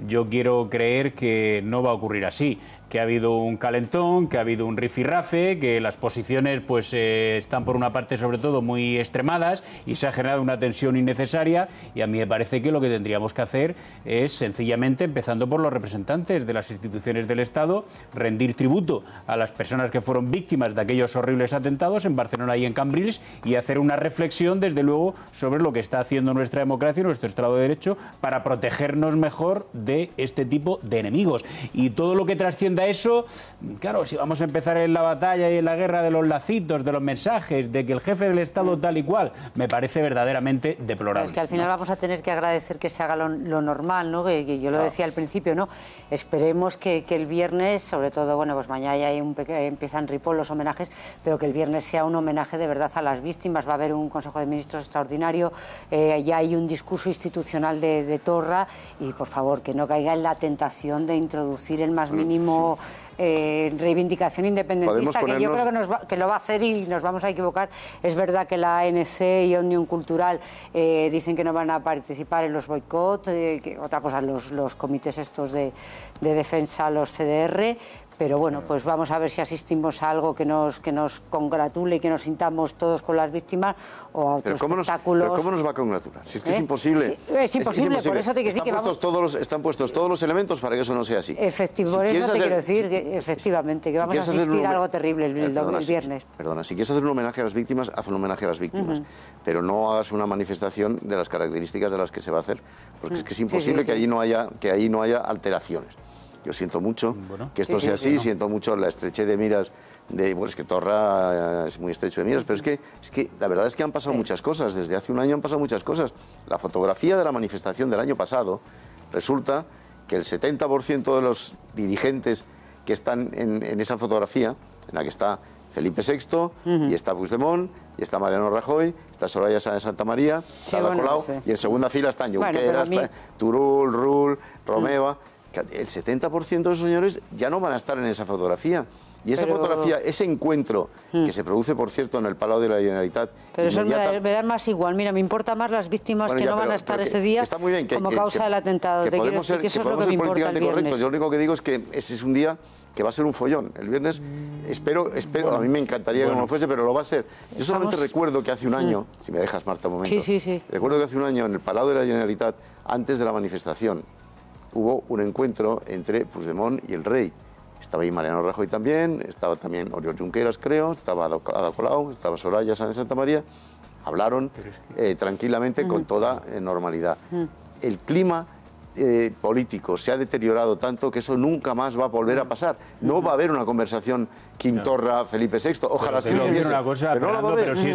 Yo quiero creer que no va a ocurrir así, que ha habido un calentón, que ha habido un rifirrafe, que las posiciones pues están por una parte sobre todo muy extremadas y se ha generado una tensión innecesaria, y a mí me parece que lo que tendríamos que hacer es sencillamente, empezando por los representantes de las instituciones del Estado, rendir tributo a las personas que fueron víctimas de aquellos horribles atentados en Barcelona y en Cambrils, y hacer una reflexión desde luego sobre lo que está haciendo nuestra democracia y nuestro Estado de Derecho para protegernos mejor de este tipo de enemigos. Y todo lo que trascienda a eso, claro, si vamos a empezar en la batalla y en la guerra de los lacitos, de los mensajes, de que el jefe del Estado tal y cual, me parece verdaderamente deplorable. Pero es que al final vamos a tener que agradecer que se haga lo normal, ¿no? Que yo lo decía al principio, ¿no? Esperemos que el viernes, sobre todo, bueno, pues mañana ya hay empiezan en Ripoll los homenajes, pero que el viernes sea un homenaje de verdad a las víctimas. Va a haber un Consejo de Ministros extraordinario, ya hay un discurso institucional de Torra, y por favor, que no caiga en la tentación de introducir el más mínimo reivindicación independentista, que yo creo que lo va a hacer y nos vamos a equivocar. Es verdad que la ANC y Òmnium Cultural dicen que no van a participar en los boicots, otra cosa, los comités estos de defensa, los CDR, pero bueno, pues vamos a ver si asistimos a algo que nos congratule y que nos sintamos todos con las víctimas, o a otros espectáculos. ¿Pero cómo nos va a congratular? Si es que es imposible. Sí, es imposible, por eso te quiero decir que vamos... Están puestos todos los elementos para que eso no sea así. Por eso te quiero decir que efectivamente, que vamos a asistir a algo terrible el viernes. Perdona, si quieres hacer un homenaje a las víctimas, haz un homenaje a las víctimas, pero no hagas una manifestación de las características de las que se va a hacer, porque es que es imposible que allí no haya alteraciones. Yo siento mucho que esto sea así, siento mucho la estrechez de miras, es que Torra es muy estrecho de miras, pero es que la verdad es que han pasado muchas cosas, desde hace un año han pasado muchas cosas. La fotografía de la manifestación del año pasado, resulta que el 70% de los dirigentes que están en esa fotografía, en la que está Felipe VI, y está Puigdemont, y está Mariano Rajoy, está Soraya Sáenz de Santa María, está Ada Colau, y en segunda fila están Junqueras, Turull, Rull, Romeva. el 70% de esos señores ya no van a estar en esa fotografía. Y esa fotografía, ese encuentro, que se produce, por cierto, en el Palau de la Generalitat... Pero eso me da más igual. Mira, me importa más las víctimas que no van a estar ese día como causa del atentado. Te quiero decir que eso es lo que me importa el viernes. Yo lo único que digo es que ese es un día que va a ser un follón. El viernes, espero, a mí me encantaría que no lo fuese, pero lo va a ser. Yo solamente recuerdo que hace un año, si me dejas, Marta, un momento. Sí. Recuerdo que hace un año en el Palau de la Generalitat, antes de la manifestación, hubo un encuentro entre Puigdemont y el rey. Estaba ahí Mariano Rajoy también, estaba también Oriol Junqueras, creo, estaba Ada Colau, estaba Soraya Sáenz de Santa María. Hablaron tranquilamente, con toda normalidad. El clima político se ha deteriorado tanto que eso nunca más va a volver a pasar. No va a haber una conversación Quintorra, Felipe VI, ojalá sí lo hubiese. Una cosa, pero Fernando, pero si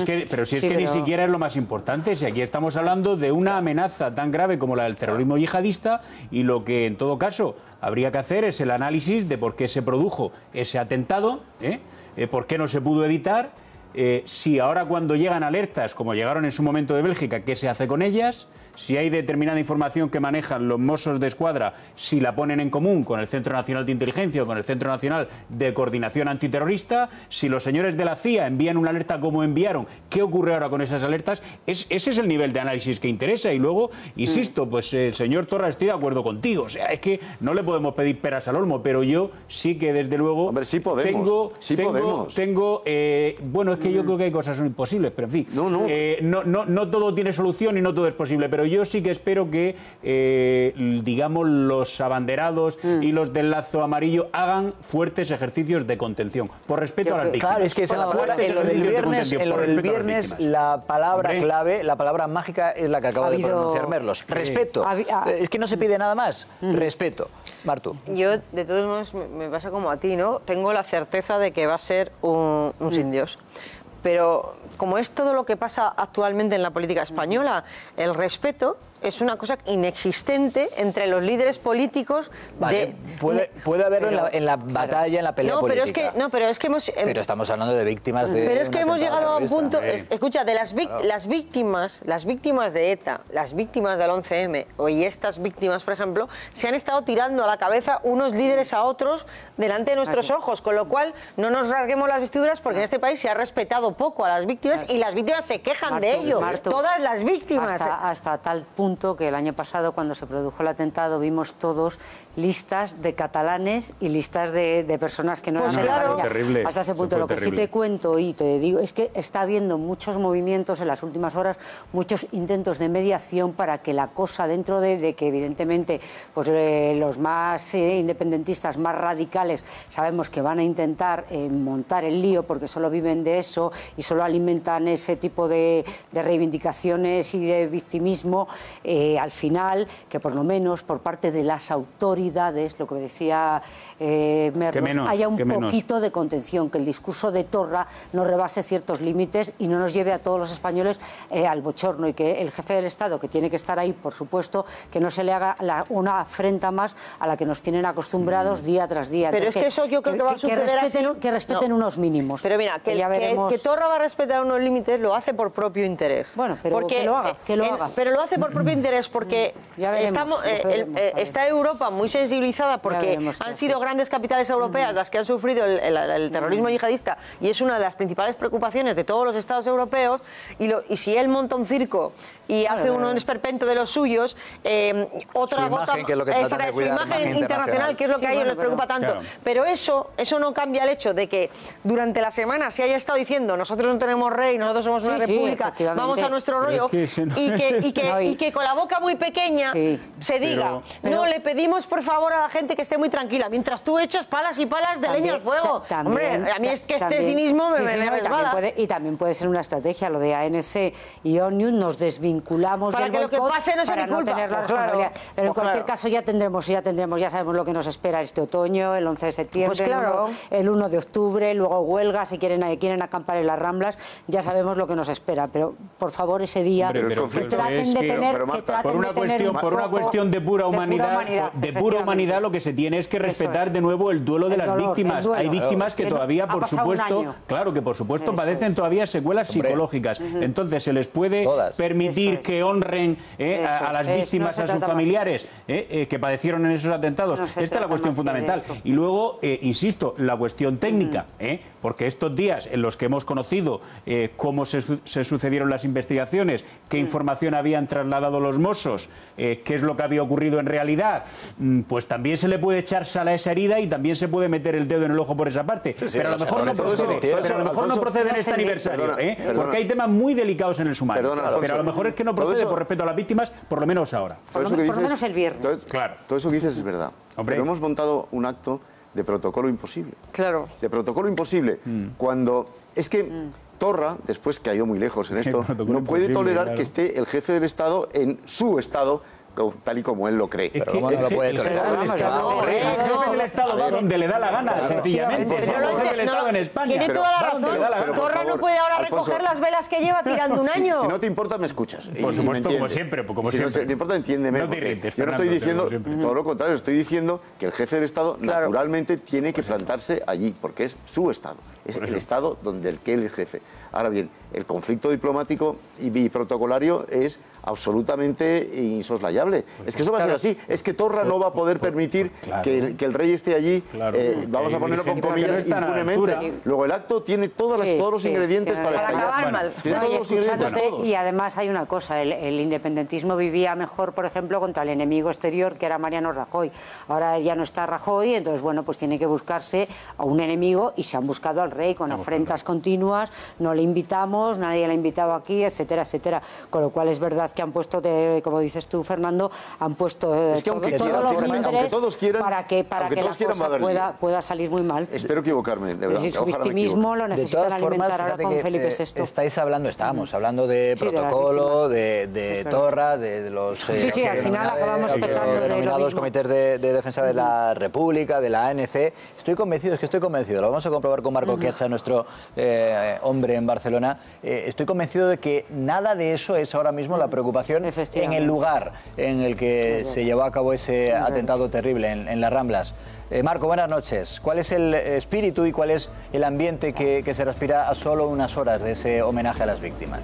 es que ni siquiera es lo más importante. Si aquí estamos hablando de una amenaza tan grave como la del terrorismo yihadista, y lo que en todo caso habría que hacer es el análisis de por qué se produjo ese atentado, por qué no se pudo evitar, si ahora cuando llegan alertas, como llegaron en su momento de Bélgica, ¿qué se hace con ellas? Si hay determinada información que manejan los Mossos de Escuadra, si la ponen en común con el Centro Nacional de Inteligencia o con el Centro Nacional de Coordinación Antiterrorista, si los señores de la CIA envían una alerta como enviaron, ¿qué ocurre ahora con esas alertas? Ese es el nivel de análisis que interesa. Y luego, insisto, pues el señor Torra, estoy de acuerdo contigo. O sea, es que no le podemos pedir peras al olmo, pero yo sí que desde luego... Hombre, sí podemos. Bueno, es que yo creo que hay cosas son imposibles, pero en fin. No todo tiene solución y no todo es posible, pero yo sí que espero que, digamos, los abanderados y los del lazo amarillo hagan fuertes ejercicios de contención, por respeto a las víctimas. Claro, es que en lo del viernes la palabra clave, la palabra mágica es la que acaba de pronunciar Merlos. Respeto. Es que no se pide nada más. Respeto. Martu. Yo, de todos modos, me pasa como a ti, ¿no? Tengo la certeza de que va a ser un sin Dios. Pero como es todo lo que pasa actualmente en la política española, el respeto es una cosa inexistente entre los líderes políticos. Vale, puede haberlo en la batalla, en la pelea política. Pero es que hemos... Pero estamos hablando de víctimas de... Pero es que hemos llegado a un punto... Escucha, de las víctimas de ETA, las víctimas del 11M, y estas víctimas, por ejemplo, se han estado tirando a la cabeza unos líderes a otros delante de nuestros ojos, con lo cual no nos rasguemos las vestiduras, porque en este país se ha respetado poco a las víctimas y las víctimas se quejan de ello. Todas las víctimas. Hasta tal punto que el año pasado, cuando se produjo el atentado, vimos todos listas de catalanes y listas de personas que no eran de Cataluña. Hasta ese punto. Lo que sí te cuento y te digo es que está habiendo muchos movimientos en las últimas horas, muchos intentos de mediación para que la cosa, dentro de que evidentemente pues los más independentistas, más radicales, sabemos que van a intentar montar el lío porque solo viven de eso y solo alimentan ese tipo de reivindicaciones y de victimismo, al final, que por lo menos por parte de las autoridades, lo que decía Merlos, haya un poquito de contención, que el discurso de Torra no rebase ciertos límites y no nos lleve a todos los españoles al bochorno, y que el jefe del Estado, que tiene que estar ahí, por supuesto, que no se le haga una afrenta más a la que nos tienen acostumbrados día tras día. Pero entonces, es que eso yo creo que va a suceder que respeten unos mínimos. Pero mira, que Torra va a respetar unos límites lo hace por propio interés. Bueno, pero porque, que lo haga. Pero lo hace por propio interés porque está Europa muy sensibilizada porque han sido grandes capitales europeas las que han sufrido el terrorismo yihadista, y es una de las principales preocupaciones de todos los estados europeos, y si él monta un circo y hace un esperpento de los suyos, otra gota, su imagen internacional, que es lo que a ellos les preocupa tanto. Pero eso no cambia el hecho de que durante la semana se haya estado diciendo nosotros no tenemos rey, nosotros somos una república, vamos a nuestro rollo, y que con la boca muy pequeña se diga, no, le pedimos por favor a la gente que esté muy tranquila, mientras tú echas palas y palas de leña al fuego. Hombre, a mí es que este cinismo me resbala. Y también puede ser una estrategia, lo de ANC y ONU, nos desvinculamos del boicot para que lo que pase no sea mi culpa. No tener la responsabilidad. Pero en cualquier caso ya sabemos lo que nos espera este otoño, el 11 de septiembre, el 1 de octubre, luego huelga, si quieren acampar en las Ramblas, ya sabemos lo que nos espera. Pero por favor, ese día por una cuestión de pura humanidad, pura humanidad, lo que se tiene es que respetar de nuevo el duelo de las víctimas. Hay víctimas que todavía, por supuesto, claro que por supuesto padecen todavía secuelas psicológicas. Entonces, se les puede permitir que honren a las víctimas, a sus familiares que padecieron en esos atentados. Esta es la cuestión fundamental. Y luego, insisto, la cuestión técnica, porque estos días en los que hemos conocido cómo se sucedieron las investigaciones, qué información habían trasladado los Mossos, qué es lo que había ocurrido en realidad, pues también se le puede echar sal a esa herida y también se puede meter el dedo en el ojo por esa parte. Pero a lo mejor no procede, en este aniversario, porque hay temas muy delicados en el sumario. Pero a lo mejor es que no procede por respeto a las víctimas, por lo menos ahora. Por lo menos el viernes. Claro. Todo eso que dices es verdad. Pero hemos montado un acto de protocolo imposible. Claro. De protocolo imposible. Cuando es que Torra, después que ha ido muy lejos en esto, no puede tolerar que esté el jefe del Estado en su Estado, tal y como él lo cree. Pero ¿cómo no lo puede tolerar? El jefe del Estado va donde le da la gana, sencillamente. El jefe del Estado en España. Tiene toda la razón. Torra no puede ahora recoger las velas que lleva tirando un año. Si no te importa, me escuchas. Por supuesto, como siempre. Si no te importa, entiéndeme. Yo no estoy diciendo todo lo contrario, estoy diciendo que el jefe del Estado naturalmente tiene que plantarse allí, porque es su Estado. Es el Estado donde el que él es jefe. Ahora bien, el conflicto diplomático y protocolario es absolutamente insoslayable. Es que eso va a ser así. Es que Torra no va a poder permitir que el rey esté allí, vamos a ponerlo con comillas, impunemente. Luego el acto tiene todos los ingredientes para estallar mal. Y además hay una cosa, el independentismo vivía mejor, por ejemplo, contra el enemigo exterior, que era Mariano Rajoy. Ahora ya no está Rajoy, entonces, bueno, pues tiene que buscarse a un enemigo y se han buscado al rey con afrentas continuas, no le invitamos, nadie le ha invitado aquí, etcétera, etcétera. Con lo cual es verdad que han puesto, como dices tú, Fernando, han puesto todos los mimbres para que la cosa pueda salir muy mal. Espero equivocarme, de verdad. Su victimismo lo necesitan alimentar ahora con Felipe VI. Estábamos hablando de protocolo, de Torra, de los al final acabamos petando denominados comités de defensa de la República, de la ANC. Estoy convencido, lo vamos a comprobar con Marco Chiazza, nuestro hombre en Barcelona. Estoy convencido de que nada de eso es ahora mismo la preocupación en el lugar en el que se llevó a cabo ese atentado terrible en las Ramblas. Marco, buenas noches. ¿Cuál es el espíritu y cuál es el ambiente que se respira a solo unas horas de ese homenaje a las víctimas?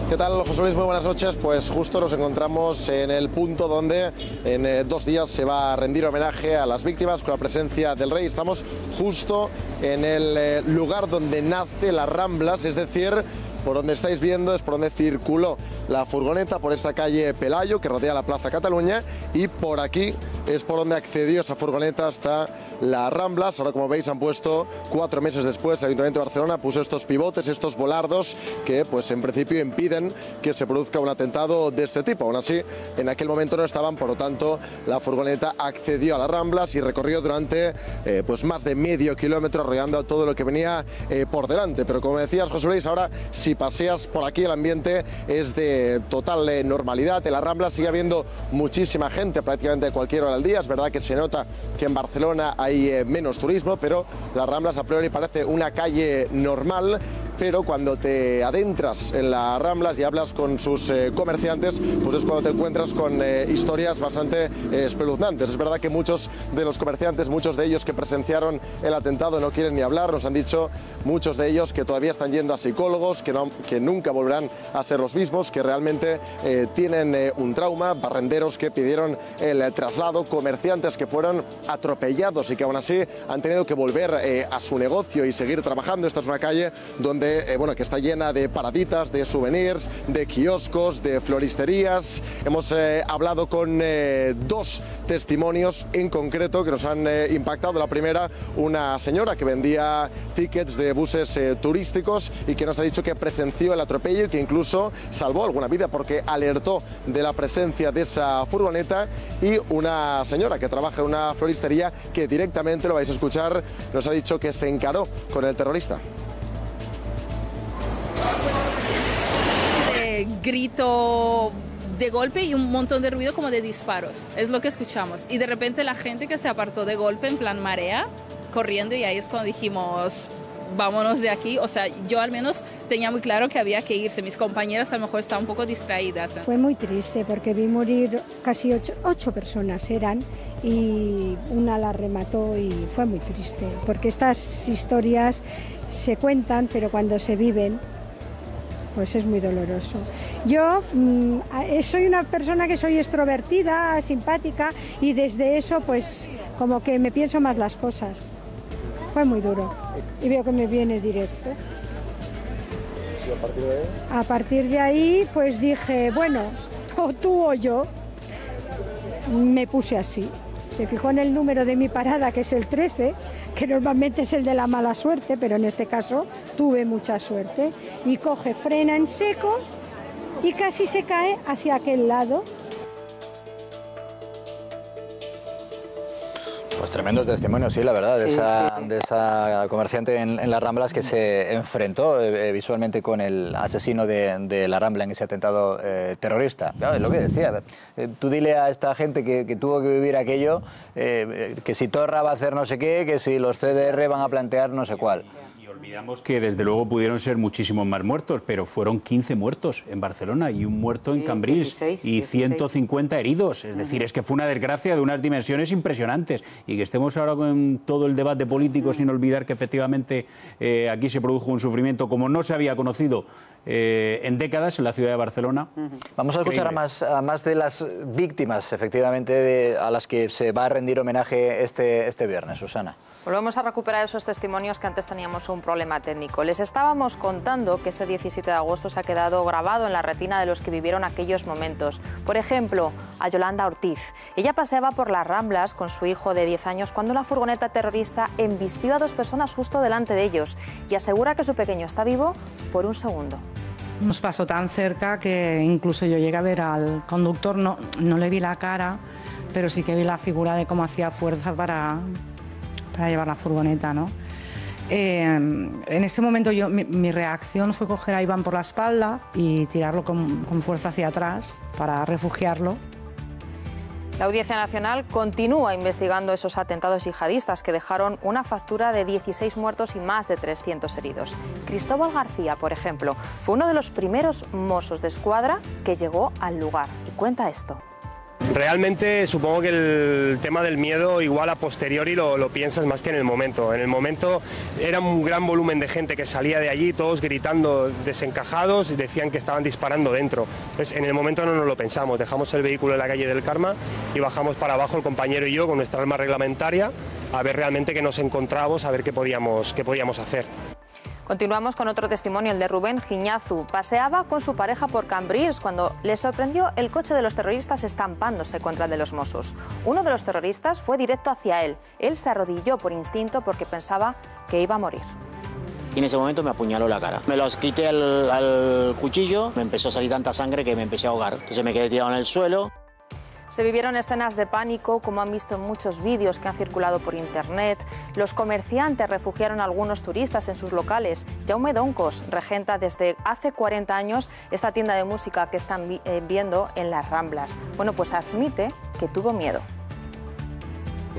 ¿Qué tal, José Luis? Muy buenas noches. Pues justo nos encontramos en el punto donde en 2 días se va a rendir homenaje a las víctimas con la presencia del rey. Estamos justo en el lugar donde nace las Ramblas, es decir, por donde estáis viendo es por donde circuló la furgoneta, por esta calle Pelayo que rodea la Plaza Cataluña, y por aquí es por donde accedió esa furgoneta hasta las Ramblas. Ahora, como veis, han puesto 4 meses después, el Ayuntamiento de Barcelona puso estos pivotes, estos volardos que pues en principio impiden que se produzca un atentado de este tipo. Aún así, en aquel momento no estaban, por lo tanto la furgoneta accedió a las Ramblas y recorrió durante pues más de medio kilómetro rodeando todo lo que venía por delante. Pero como decías, José Luis, ahora si paseas por aquí el ambiente es de total normalidad. En las Ramblas sigue habiendo muchísima gente, prácticamente cualquier hora al día. Es verdad que se nota que en Barcelona hay menos turismo, pero las Ramblas a priori parece una calle normal. Pero cuando te adentras en las Ramblas y hablas con sus comerciantes, pues es cuando te encuentras con historias bastante espeluznantes. Es verdad que muchos de los comerciantes, muchos de ellos que presenciaron el atentado no quieren ni hablar. Nos han dicho muchos de ellos que todavía están yendo a psicólogos, que nunca volverán a ser los mismos, que realmente tienen un trauma, barrenderos que pidieron el traslado, comerciantes que fueron atropellados y que aún así han tenido que volver a su negocio y seguir trabajando. Esta es una calle donde que está llena de paraditas, de souvenirs, de kioscos, de floristerías. Hemos hablado con 2 testimonios en concreto que nos han impactado. La primera, una señora que vendía tickets de buses turísticos y que nos ha dicho que presenció el atropello y que incluso salvó alguna vida porque alertó de la presencia de esa furgoneta. Y una señora que trabaja en una floristería que directamente, lo vais a escuchar, nos ha dicho que se encaró con el terrorista. Grito de golpe y un montón de ruido como de disparos, es lo que escuchamos, y de repente la gente que se apartó de golpe en plan marea, corriendo, y ahí es cuando dijimos vámonos de aquí. O sea, yo al menos tenía muy claro que había que irse. Mis compañeras a lo mejor estaban un poco distraídas. Fue muy triste porque vi morir casi ocho personas eran y una la remató y fue muy triste porque estas historias se cuentan pero cuando se viven pues es muy doloroso. Yo soy una persona que soy extrovertida, simpática y desde eso pues como que me pienso más las cosas. Fue muy duro y veo que me viene directo. ¿Y a partir de ahí? A partir de ahí pues dije, bueno, o tú o yo. Me puse así. Se fijó en el número de mi parada, que es el 13, que normalmente es el de la mala suerte, pero en este caso tuve mucha suerte. Y coge, frena en seco y casi se cae hacia aquel lado. Pues tremendo testimonio, sí, la verdad, de esa comerciante en las Ramblas que se enfrentó visualmente con el asesino de la Rambla en ese atentado terrorista. Claro, es lo que decía. Tú dile a esta gente que tuvo que vivir aquello, que si Torra va a hacer no sé qué, que si los CDR van a plantear no sé cuál. Olvidamos que desde luego pudieron ser muchísimos más muertos, pero fueron 15 muertos en Barcelona y un muerto en Cambrils 16, y 150 heridos. Es decir, es que fue una desgracia de unas dimensiones impresionantes. Y que estemos ahora con todo el debate político sin olvidar que efectivamente aquí se produjo un sufrimiento como no se había conocido en décadas en la ciudad de Barcelona. Vamos a escuchar a más de las víctimas, efectivamente, a las que se va a rendir homenaje este viernes. Susana. Volvemos a recuperar esos testimonios que antes teníamos un problema técnico. Les estábamos contando que ese 17 de agosto se ha quedado grabado en la retina de los que vivieron aquellos momentos. Por ejemplo, a Yolanda Ortiz. Ella paseaba por las Ramblas con su hijo de 10 años cuando una furgoneta terrorista embistió a 2 personas justo delante de ellos y asegura que su pequeño está vivo por un segundo. Nos pasó tan cerca que incluso yo llegué a ver al conductor, no le vi la cara, pero sí que vi la figura de cómo hacía fuerza para llevar la furgoneta, ¿no? En ese momento mi reacción fue coger a Iván por la espalda y tirarlo con fuerza hacia atrás para refugiarlo. La Audiencia Nacional continúa investigando esos atentados yihadistas que dejaron una factura de 16 muertos y más de 300 heridos. Cristóbal García, por ejemplo, fue uno de los primeros Mossos de Escuadra que llegó al lugar y cuenta esto. Realmente supongo que el tema del miedo igual a posteriori lo piensas más que en el momento. En el momento era un gran volumen de gente que salía de allí, todos gritando desencajados y decían que estaban disparando dentro. Entonces, en el momento no nos lo pensamos, dejamos el vehículo en la calle del Carme y bajamos para abajo el compañero y yo con nuestra arma reglamentaria a ver realmente qué nos encontrábamos, a ver qué podíamos hacer. Continuamos con otro testimonio, el de Rubén Giñazu. Paseaba con su pareja por Cambrils cuando le sorprendió el coche de los terroristas estampándose contra el de los Mossos. Uno de los terroristas fue directo hacia él. Él se arrodilló por instinto porque pensaba que iba a morir. Y en ese momento me apuñaló la cara. Me los quité al cuchillo, me empezó a salir tanta sangre que me empecé a ahogar. Entonces me quedé tirado en el suelo. Se vivieron escenas de pánico, como han visto en muchos vídeos que han circulado por internet. Los comerciantes refugiaron a algunos turistas en sus locales. Jaume Doncos regenta desde hace 40 años esta tienda de música que están viendo en las Ramblas. Bueno, pues admite que tuvo miedo.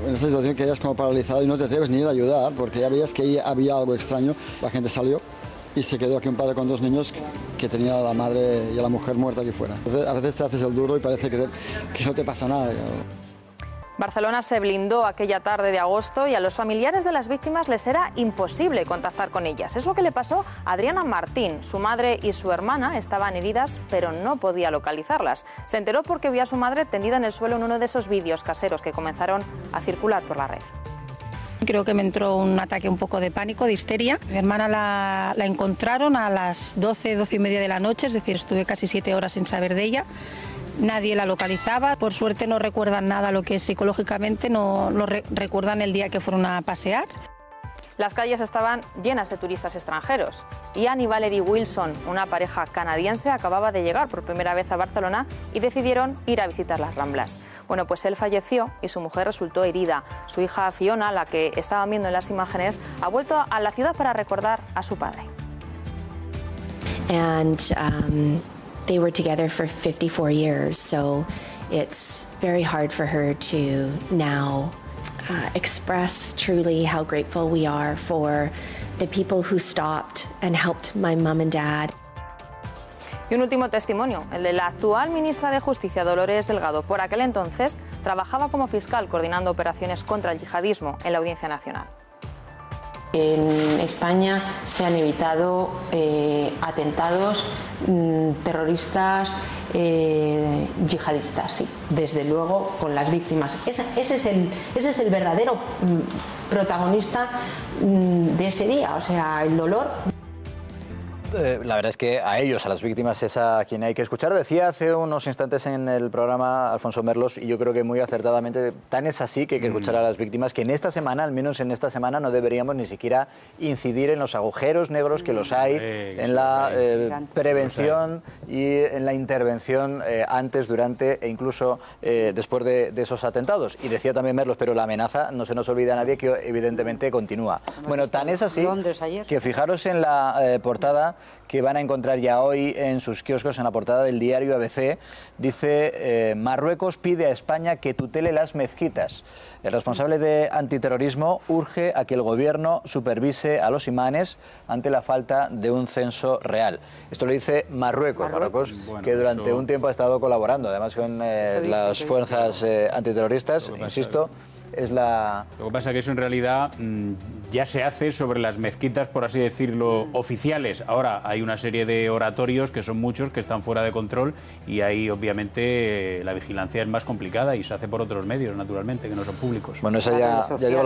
En esta situación quedas como paralizado y no te atreves ni ir a ayudar, porque ya veías que había algo extraño. La gente salió y se quedó aquí un padre con 2 niños que tenía a la madre y a la mujer muerta aquí fuera. A veces te haces el duro y parece que no te pasa nada. Barcelona se blindó aquella tarde de agosto y a los familiares de las víctimas les era imposible contactar con ellas. Es lo que le pasó a Adriana Martín. Su madre y su hermana estaban heridas, pero no podía localizarlas. Se enteró porque vio a su madre tendida en el suelo en uno de esos vídeos caseros que comenzaron a circular por la red. Creo que me entró un ataque un poco de pánico, de histeria. Mi hermana la encontraron a las 12, 12 y media de la noche, es decir, estuve casi 7 horas sin saber de ella. Nadie la localizaba. Por suerte no recuerdan nada lo que es psicológicamente, no recuerdan el día que fueron a pasear. Las calles estaban llenas de turistas extranjeros. Ian y Valerie Wilson, una pareja canadiense, acababa de llegar por primera vez a Barcelona y decidieron ir a visitar las Ramblas. Bueno, pues él falleció y su mujer resultó herida. Su hija Fiona, la que estaban viendo en las imágenes, ha vuelto a la ciudad para recordar a su padre. They were together for 54 years, so it's very hard for her to now express truly how grateful we are for the people who stopped and helped my mom and dad. Y un último testimonio, el de la actual ministra de Justicia, Dolores Delgado. Por aquel entonces trabajaba como fiscal coordinando operaciones contra el yihadismo en la Audiencia Nacional. En España se han evitado atentados terroristas yihadistas, sí, desde luego con las víctimas. Ese es el verdadero protagonista de ese día, o sea, el dolor. La verdad es que a ellos, a las víctimas, es a quien hay que escuchar. Decía hace unos instantes en el programa Alfonso Merlos, y yo creo que muy acertadamente, tan es así que hay que escuchar a las víctimas, que en esta semana, al menos en esta semana, no deberíamos ni siquiera incidir en los agujeros negros que los hay, en la prevención y en la intervención antes, durante e incluso después de esos atentados. Y decía también Merlos, pero la amenaza, no se nos olvida a nadie, que evidentemente continúa. Bueno, tan es así que fijaros en la portada que van a encontrar ya hoy en sus kioscos, en la portada del diario ABC, dice Marruecos pide a España que tutele las mezquitas. El responsable de antiterrorismo urge a que el gobierno supervise a los imanes ante la falta de un censo real. Esto lo dice Marruecos, bueno, que durante un tiempo ha estado colaborando, además con las fuerzas antiterroristas, insisto. Lo que pasa es que eso en realidad ya se hace sobre las mezquitas, por así decirlo, oficiales. Ahora hay una serie de oratorios, que son muchos, que están fuera de control, y ahí obviamente la vigilancia es más complicada y se hace por otros medios, naturalmente, que no son públicos. Bueno, esa ya digo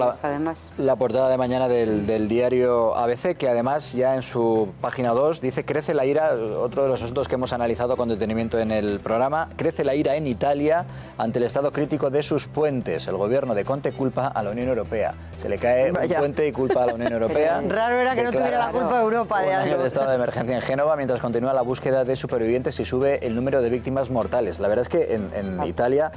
la portada de mañana del diario ABC, que además ya en su página 2 dice: crece la ira, otro de los asuntos que hemos analizado con detenimiento en el programa, crece la ira en Italia ante el estado crítico de sus puentes. El gobierno de Conte culpa a la Unión Europea. Se le cae un puente y culpa a la Unión Europea. Raro era que no tuviera la culpa de Europa de algo. Un año de estado de emergencia en Génova mientras continúa la búsqueda de supervivientes y sube el número de víctimas mortales. La verdad es que en Italia,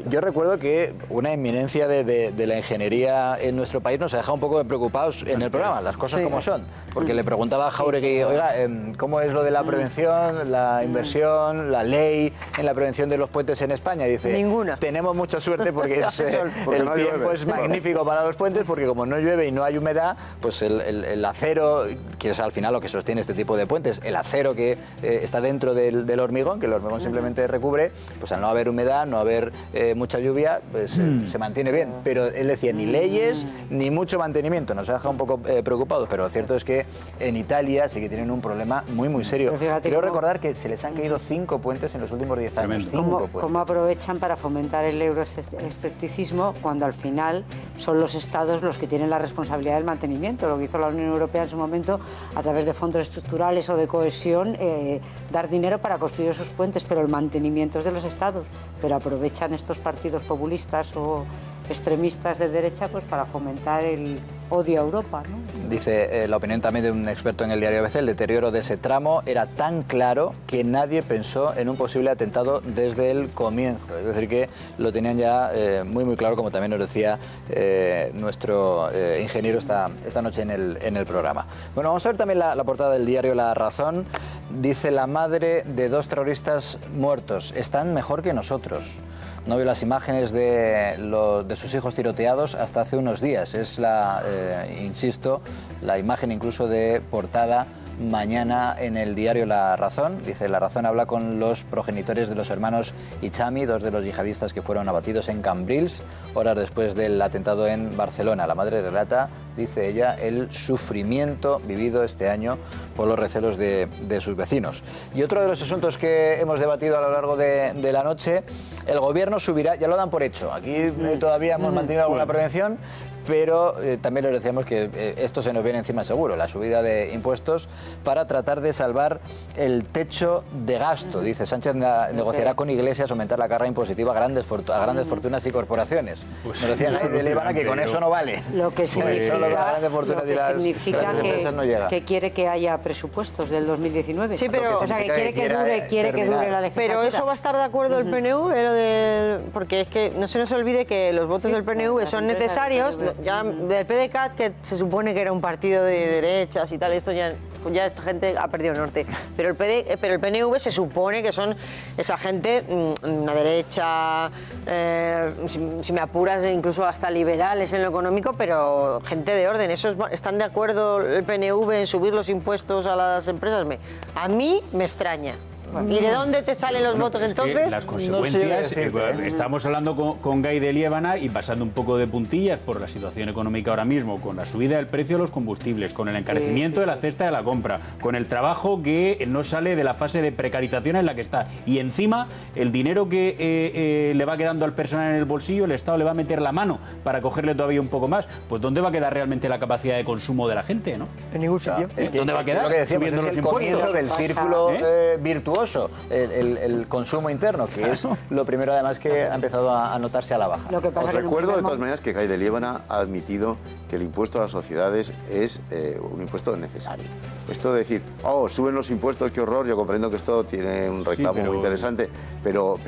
yo recuerdo que una eminencia de la ingeniería en nuestro país nos ha dejado un poco preocupados en el programa, las cosas como son. Porque le preguntaba a Jáuregui, oiga, ¿cómo es lo de la prevención, la inversión, la ley en la prevención de los puentes en España? Y dice, ninguna. Tenemos mucha suerte porque el tiempo es magnífico para los puentes, porque como no llueve y no hay humedad, pues el acero, que es al final lo que sostiene este tipo de puentes, el acero que está dentro del hormigón, que el hormigón simplemente recubre, pues al no haber humedad, no haber mucha lluvia, pues se mantiene bien. Pero él decía, ni leyes, ni mucho mantenimiento. Nos ha dejado un poco preocupados, pero lo cierto es que en Italia sí que tienen un problema muy, muy serio. Quiero recordar que se les han caído 5 puentes en los últimos 10 años. ¿Cómo aprovechan para fomentar el euroescepticismo cuando al final son los estados los que tienen la responsabilidad del mantenimiento? Lo que hizo la Unión Europea en su momento, a través de fondos estructurales o de cohesión, dar dinero para construir esos puentes, pero el mantenimiento es de los estados. Pero aprovechan estos partidos populistas o extremistas de derecha pues para fomentar el odio a Europa, ¿no? Dice la opinión también de un experto en el diario ABC, el deterioro de ese tramo era tan claro que nadie pensó en un posible atentado desde el comienzo. Es decir, que lo tenían ya muy, muy claro, como también nos decía nuestro ingeniero esta noche en el programa. Bueno, vamos a ver también la portada del diario La Razón. Dice, la madre de 2 terroristas muertos, están mejor que nosotros. No vio las imágenes de sus hijos tiroteados hasta hace unos días. Es insisto, la imagen incluso de portada mañana en el diario La Razón. Dice, La Razón habla con los progenitores de los hermanos Ichami, 2 de los yihadistas que fueron abatidos en Cambrils, horas después del atentado en Barcelona. La madre relata, dice ella, el sufrimiento vivido este año por los recelos de sus vecinos. Y otro de los asuntos que hemos debatido a lo largo de la noche, el gobierno subirá, ya lo dan por hecho, aquí todavía hemos mantenido alguna prevención, pero también les decíamos que esto se nos viene encima seguro, la subida de impuestos para tratar de salvar el techo de gasto. Dice, Sánchez negociará con Iglesias aumentar la carga impositiva a grandes fortunas y corporaciones. Nos decían ahí de Líbana que con eso no vale. Lo que significa, que quiere que haya presupuestos del 2019. Sí, pero o sea, que quiere que dure la legislatura. Pero eso va a estar de acuerdo el PNV, porque es que no se nos olvide que los votos del PNV son necesarios. ya del PDeCAT, que se supone que era un partido de derechas y tal, esto ya esta gente ha perdido el norte. Pero el PNV se supone que son esa gente, una derecha, si me apuras, incluso hasta liberales en lo económico, pero gente de orden. ¿Están de acuerdo el PNV en subir los impuestos a las empresas? A mí me extraña. ¿Y de dónde te salen los votos entonces? Las consecuencias, estamos hablando con Guy de Liébana y pasando un poco de puntillas por la situación económica ahora mismo, con la subida del precio de los combustibles, con el encarecimiento de la cesta de la compra, con el trabajo que no sale de la fase de precarización en la que está. Y encima, el dinero que le va quedando al personal en el bolsillo, el Estado le va a meter la mano para cogerle todavía un poco más. Pues ¿dónde va a quedar realmente la capacidad de consumo de la gente, no? En ningún sitio. ¿Dónde va a quedar? Lo que decíamos, subiendo es los el comienzo del círculo virtuoso. El consumo interno, que es lo primero además que ha empezado a notarse a la baja. Os recuerdo de todas maneras que Guy de Liébana ha admitido que el impuesto a las sociedades es un impuesto necesario. Esto de decir, suben los impuestos, qué horror, yo comprendo que esto tiene un reclamo muy interesante, pero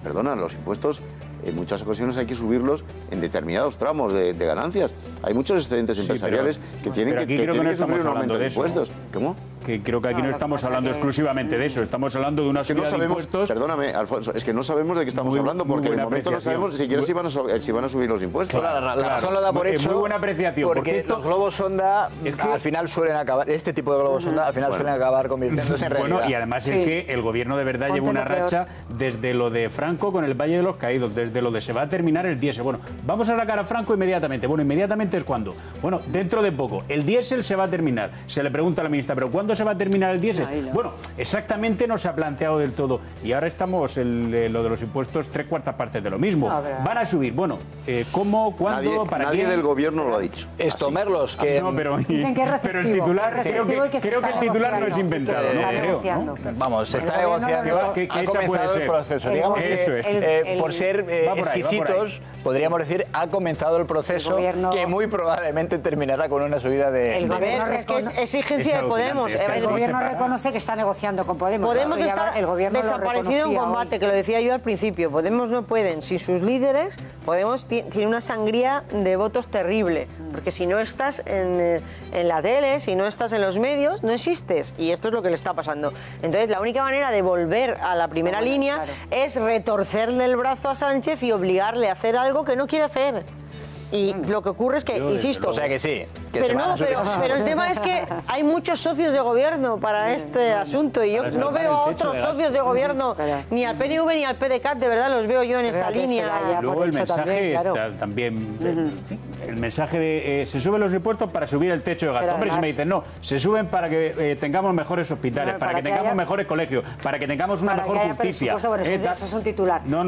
perdona, los impuestos en muchas ocasiones hay que subirlos en determinados tramos de ganancias. Hay muchos excedentes empresariales que tienen que sufrir un aumento de impuestos. ¿Cómo? Que creo que aquí no estamos hablando exclusivamente de eso, estamos hablando de una subida de impuestos. Perdóname, Alfonso, es que no sabemos de qué estamos hablando, porque de momento no sabemos siquiera si van a subir los impuestos. La razón lo da por hecho. Muy buena apreciación. Porque los globos sonda al final suelen acabar, este tipo de globos sonda al final suelen acabar convirtiéndose en realidad. Bueno, y además es que el gobierno de verdad lleva una racha desde lo de Franco con el Valle de los Caídos, desde lo de se va a terminar el diésel. Bueno, vamos a sacar a Franco inmediatamente. Bueno, inmediatamente es cuando. Bueno, dentro de poco. El diésel se va a terminar. Se le pregunta a la ministra, ¿pero cuándo se va a terminar el diésel? Bueno, exactamente no se ha planteado del todo. Y ahora estamos en lo de los impuestos, 3/4 partes de lo mismo. Van a subir. Bueno, ¿cómo, cuándo, para nadie del gobierno lo ha dicho. Esto, Merlos, que... No, dicen que es receptivo. Pero el titular, creo que el titular no es inventado. ¿No? Vamos, se está negociando. Ha comenzado el proceso. Digamos que por ser exquisitos, podríamos decir, ha comenzado el proceso que muy probablemente terminará con una subida de... Es que es exigencia de Podemos. El gobierno reconoce que está negociando con Podemos. Podemos estar desaparecido en combate, que lo decía yo al principio. Podemos no pueden. Sin sus líderes, Podemos tiene una sangría de votos terrible. Porque si no estás en la tele, si no estás en los medios, no existes. Y esto es lo que le está pasando. Entonces, la única manera de volver a la primera línea es retorcerle el brazo a Sánchez y obligarle a hacer algo que no quiere hacer. Y lo que ocurre es que, insisto... O sea que sí. Pero el tema es que hay muchos socios de gobierno para este asunto y yo no veo a otros socios de gobierno, ni al PNV ni al PDeCAT, de verdad los veo yo en esta línea. Luego el mensaje también el mensaje de se suben los impuestos para subir el techo de gasto. Hombre, si me dicen no, se suben para que tengamos mejores hospitales, para que tengamos mejores colegios, para que tengamos una mejor justicia. Eso es un titular. No,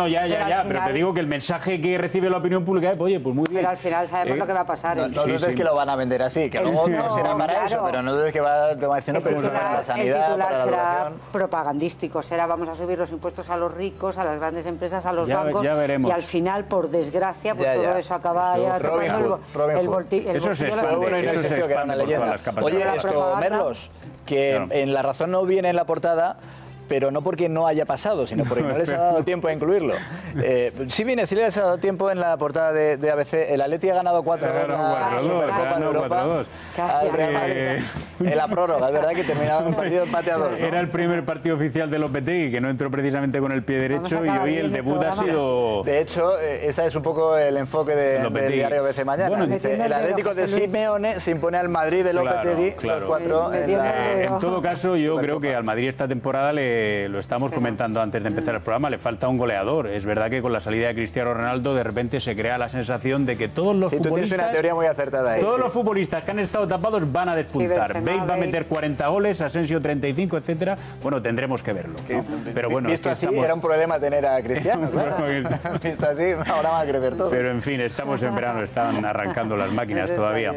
pero te digo que el mensaje que recibe la opinión pública es, oye, pues muy bien. Pero al final sabemos lo que va a pasar. No dudes que lo van a vender así, que luego no será para eso, pero no dudes que va a decir, no, pero para la sanidad, el titular para la será propagandístico, será vamos a subir los impuestos a los ricos, a las grandes empresas, a los bancos, y al final, por desgracia, pues todo eso acaba ya tocando el bolsillo. Eso es una leyenda. Oye, Merlos, que en La Razón no viene en la portada, pero no porque no haya pasado, sino porque no les ha dado tiempo a incluirlo. Sí les ha dado tiempo en la portada de ABC. El Atleti ha ganado 4-2 la Supercopa de Europa al Real Madrid. En la prórroga, es verdad que terminaba un partido empate a 2, ¿no? Era el primer partido oficial de Lopetegui, que no entró precisamente con el pie derecho, y hoy el debut ha sido... De hecho, ese es un poco el enfoque del diario ABC Mañana. Bueno, dice, el Atlético de Simeone se impone al Madrid de Lopetegui, los 4 en todo caso, yo creo que al Madrid esta temporada lo estamos comentando antes de empezar el programa, le falta un goleador. Es verdad que con la salida de Cristiano Ronaldo de repente se crea la sensación de que todos los futbolistas... Tú tienes una teoría muy acertada ahí. Todos los futbolistas que han estado tapados van a despuntar. Bale va a meter 40 goles, Asensio 35, etcétera. Bueno, tendremos que verlo, ¿no? Pero bueno, visto así, era un problema tener a Cristiano, claro. Visto así, ahora va a crecer todo. Pero en fin, estamos en verano, están arrancando las máquinas todavía.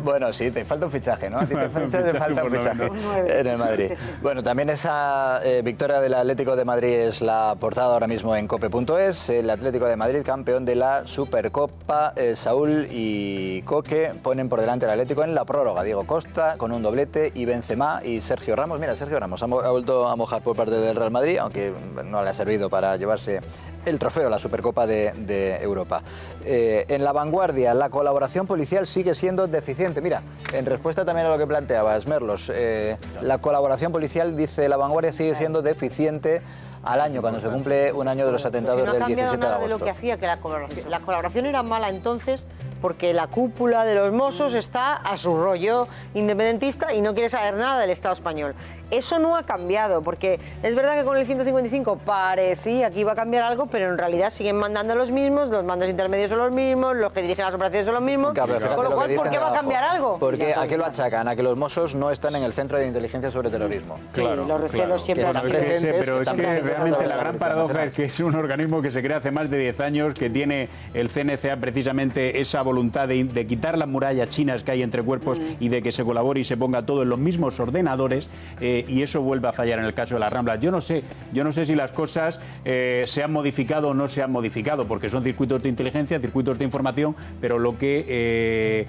Bueno, sí, te falta un fichaje, ¿no? A ti te falta un fichaje en el Madrid. Bueno, también esa victoria del Atlético de Madrid es la portada ahora mismo en cope.es. El Atlético de Madrid, campeón de la Supercopa. Saúl y Coque ponen por delante al Atlético en la prórroga. Diego Costa con un doblete y Benzema y Sergio Ramos. Mira, Sergio Ramos ha vuelto a mojar por parte del Real Madrid, aunque no le ha servido para llevarse el trofeo, la Supercopa de Europa. En La Vanguardia, la colaboración policial sigue siendo deficiente. Mira, en respuesta también a lo que planteabas, Merlos, la colaboración policial, dice La Vanguardia, sigue siendo deficiente al año, cuando se cumple un año de los atentados del 17 de agosto. No ha cambiado nada de lo que hacía, que la colaboración era mala entonces, porque la cúpula de los Mossos está a su rollo independentista y no quiere saber nada del Estado español. Eso no ha cambiado, porque es verdad que con el 155 parecía que iba a cambiar algo, pero en realidad siguen mandando los mismos, los mandos intermedios son los mismos, los que dirigen las operaciones son los mismos. Claro, con lo cual, ¿por qué va a cambiar algo? Porque ¿a qué lo achacan? A que los Mossos no están en el Centro de Inteligencia sobre Terrorismo. Claro, los recelos siempre están presentes. Pero es que realmente la gran paradoja es que es un organismo que se crea hace más de 10 años, que tiene el CNCA precisamente esa voluntad de quitar las murallas chinas que hay entre cuerpos y de que se colabore y se ponga todo en los mismos ordenadores, y eso vuelve a fallar en el caso de las Ramblas. Yo no sé si las cosas se han modificado o no se han modificado, porque son circuitos de inteligencia, circuitos de información, pero lo que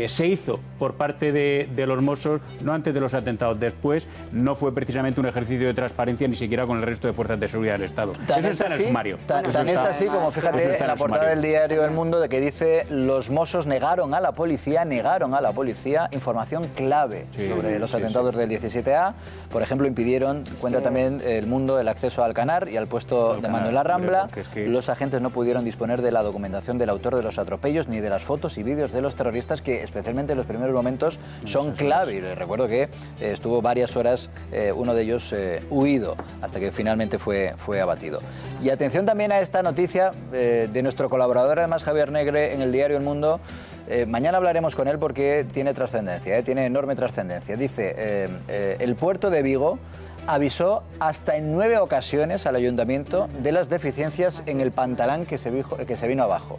se hizo por parte de los Mossos, no antes de los atentados, después, no fue precisamente un ejercicio de transparencia ni siquiera con el resto de fuerzas de seguridad del Estado. Eso está en el sumario. Tan es así como, fíjate, en la portada del diario El Mundo, de que dice: los Mossos negaron a la policía información clave sobre los atentados del 17A. Por ejemplo, impidieron, cuenta también El Mundo, el acceso al Canar y al puesto de mando en la Rambla. Los agentes no pudieron disponer de la documentación del autor de los atropellos ni de las fotos y vídeos de los terroristas, que especialmente en los primeros momentos son clave. Y les recuerdo que estuvo varias horas uno de ellos huido hasta que finalmente fue abatido. Y atención también a esta noticia de nuestro colaborador, además, Javier Negre, en el diario El Mundo. Mañana hablaremos con él porque tiene trascendencia, tiene enorme trascendencia. Dice, el puerto de Vigo avisó hasta en 9 ocasiones al ayuntamiento de las deficiencias en el pantalán que se vino abajo.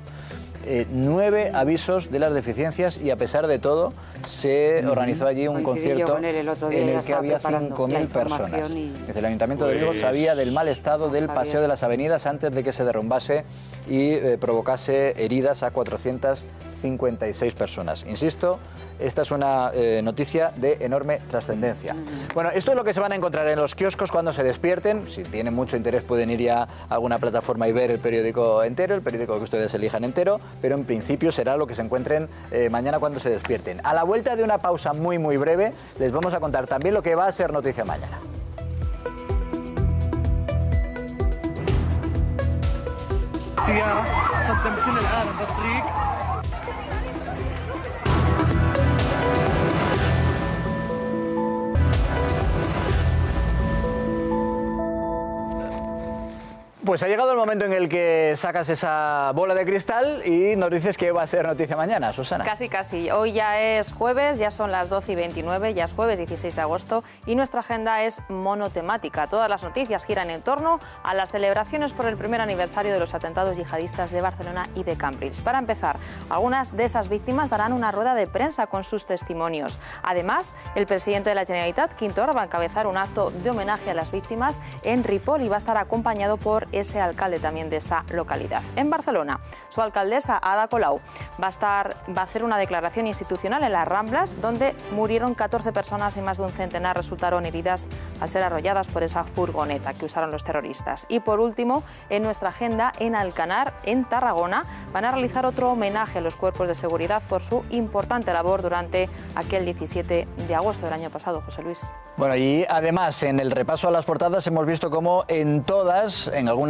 9 avisos de las deficiencias, y a pesar de todo se organizó allí un concierto en el que había 5.000 personas. El Ayuntamiento de Vigo sabía del mal estado del paseo de las avenidas antes de que se derrumbase y provocase heridas a 456 personas. Insisto, esta es una noticia de enorme trascendencia. Bueno, esto es lo que se van a encontrar en los kioscos cuando se despierten. Si tienen mucho interés pueden ir ya a alguna plataforma y ver el periódico entero, el periódico que ustedes elijan entero, pero en principio será lo que se encuentren mañana cuando se despierten. A la vuelta de una pausa muy breve, les vamos a contar también lo que va a ser noticia mañana. Pues ha llegado el momento en el que sacas esa bola de cristal y nos dices que va a ser noticia mañana, Susana. Casi. Hoy ya es jueves, ya son las 12:29, ya es jueves 16 de agosto y nuestra agenda es monotemática. Todas las noticias giran en torno a las celebraciones por el primer aniversario de los atentados yihadistas de Barcelona y de Cambridge. Para empezar, algunas de esas víctimas darán una rueda de prensa con sus testimonios. Además, el presidente de la Generalitat, Quim Torra, va a encabezar un acto de homenaje a las víctimas en Ripoll y va a estar acompañado por ese alcalde también de esta localidad. En Barcelona, su alcaldesa, Ada Colau, va a hacer una declaración institucional en las Ramblas, donde murieron 14 personas y más de un centenar resultaron heridas al ser arrolladas por esa furgoneta que usaron los terroristas. Y por último, en nuestra agenda, en Alcanar, en Tarragona, van a realizar otro homenaje a los cuerpos de seguridad por su importante labor durante aquel 17 de agosto del año pasado, José Luis. Bueno, y además, en el repaso a las portadas hemos visto cómo en todas, en algunas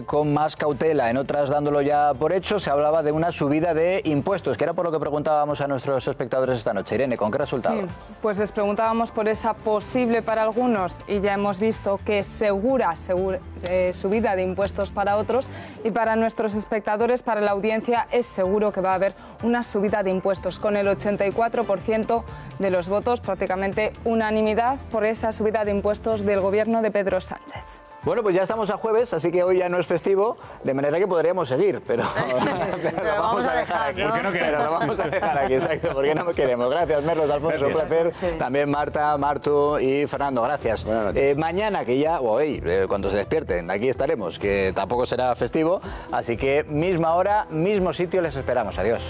con más cautela, en otras dándolo ya por hecho, se hablaba de una subida de impuestos, que era por lo que preguntábamos a nuestros espectadores esta noche. Irene, ¿con qué resultado? Sí, pues les preguntábamos por esa posible para algunos y ya hemos visto que segura subida de impuestos para otros, y para nuestros espectadores, para la audiencia, es seguro que va a haber una subida de impuestos, con el 84% de los votos, prácticamente unanimidad por esa subida de impuestos del gobierno de Pedro Sánchez. Bueno, pues ya estamos a jueves, así que hoy ya no es festivo, de manera que podríamos seguir, pero lo vamos a dejar aquí. ¿Por qué no queremos? Pero lo vamos a dejar aquí, exacto, porque no queremos. Gracias, Merlos, Alfonso, un placer. También Marta, Martu y Fernando, gracias. Mañana, que ya, o hoy, cuando se despierten, aquí estaremos, que tampoco será festivo, así que misma hora, mismo sitio, les esperamos. Adiós.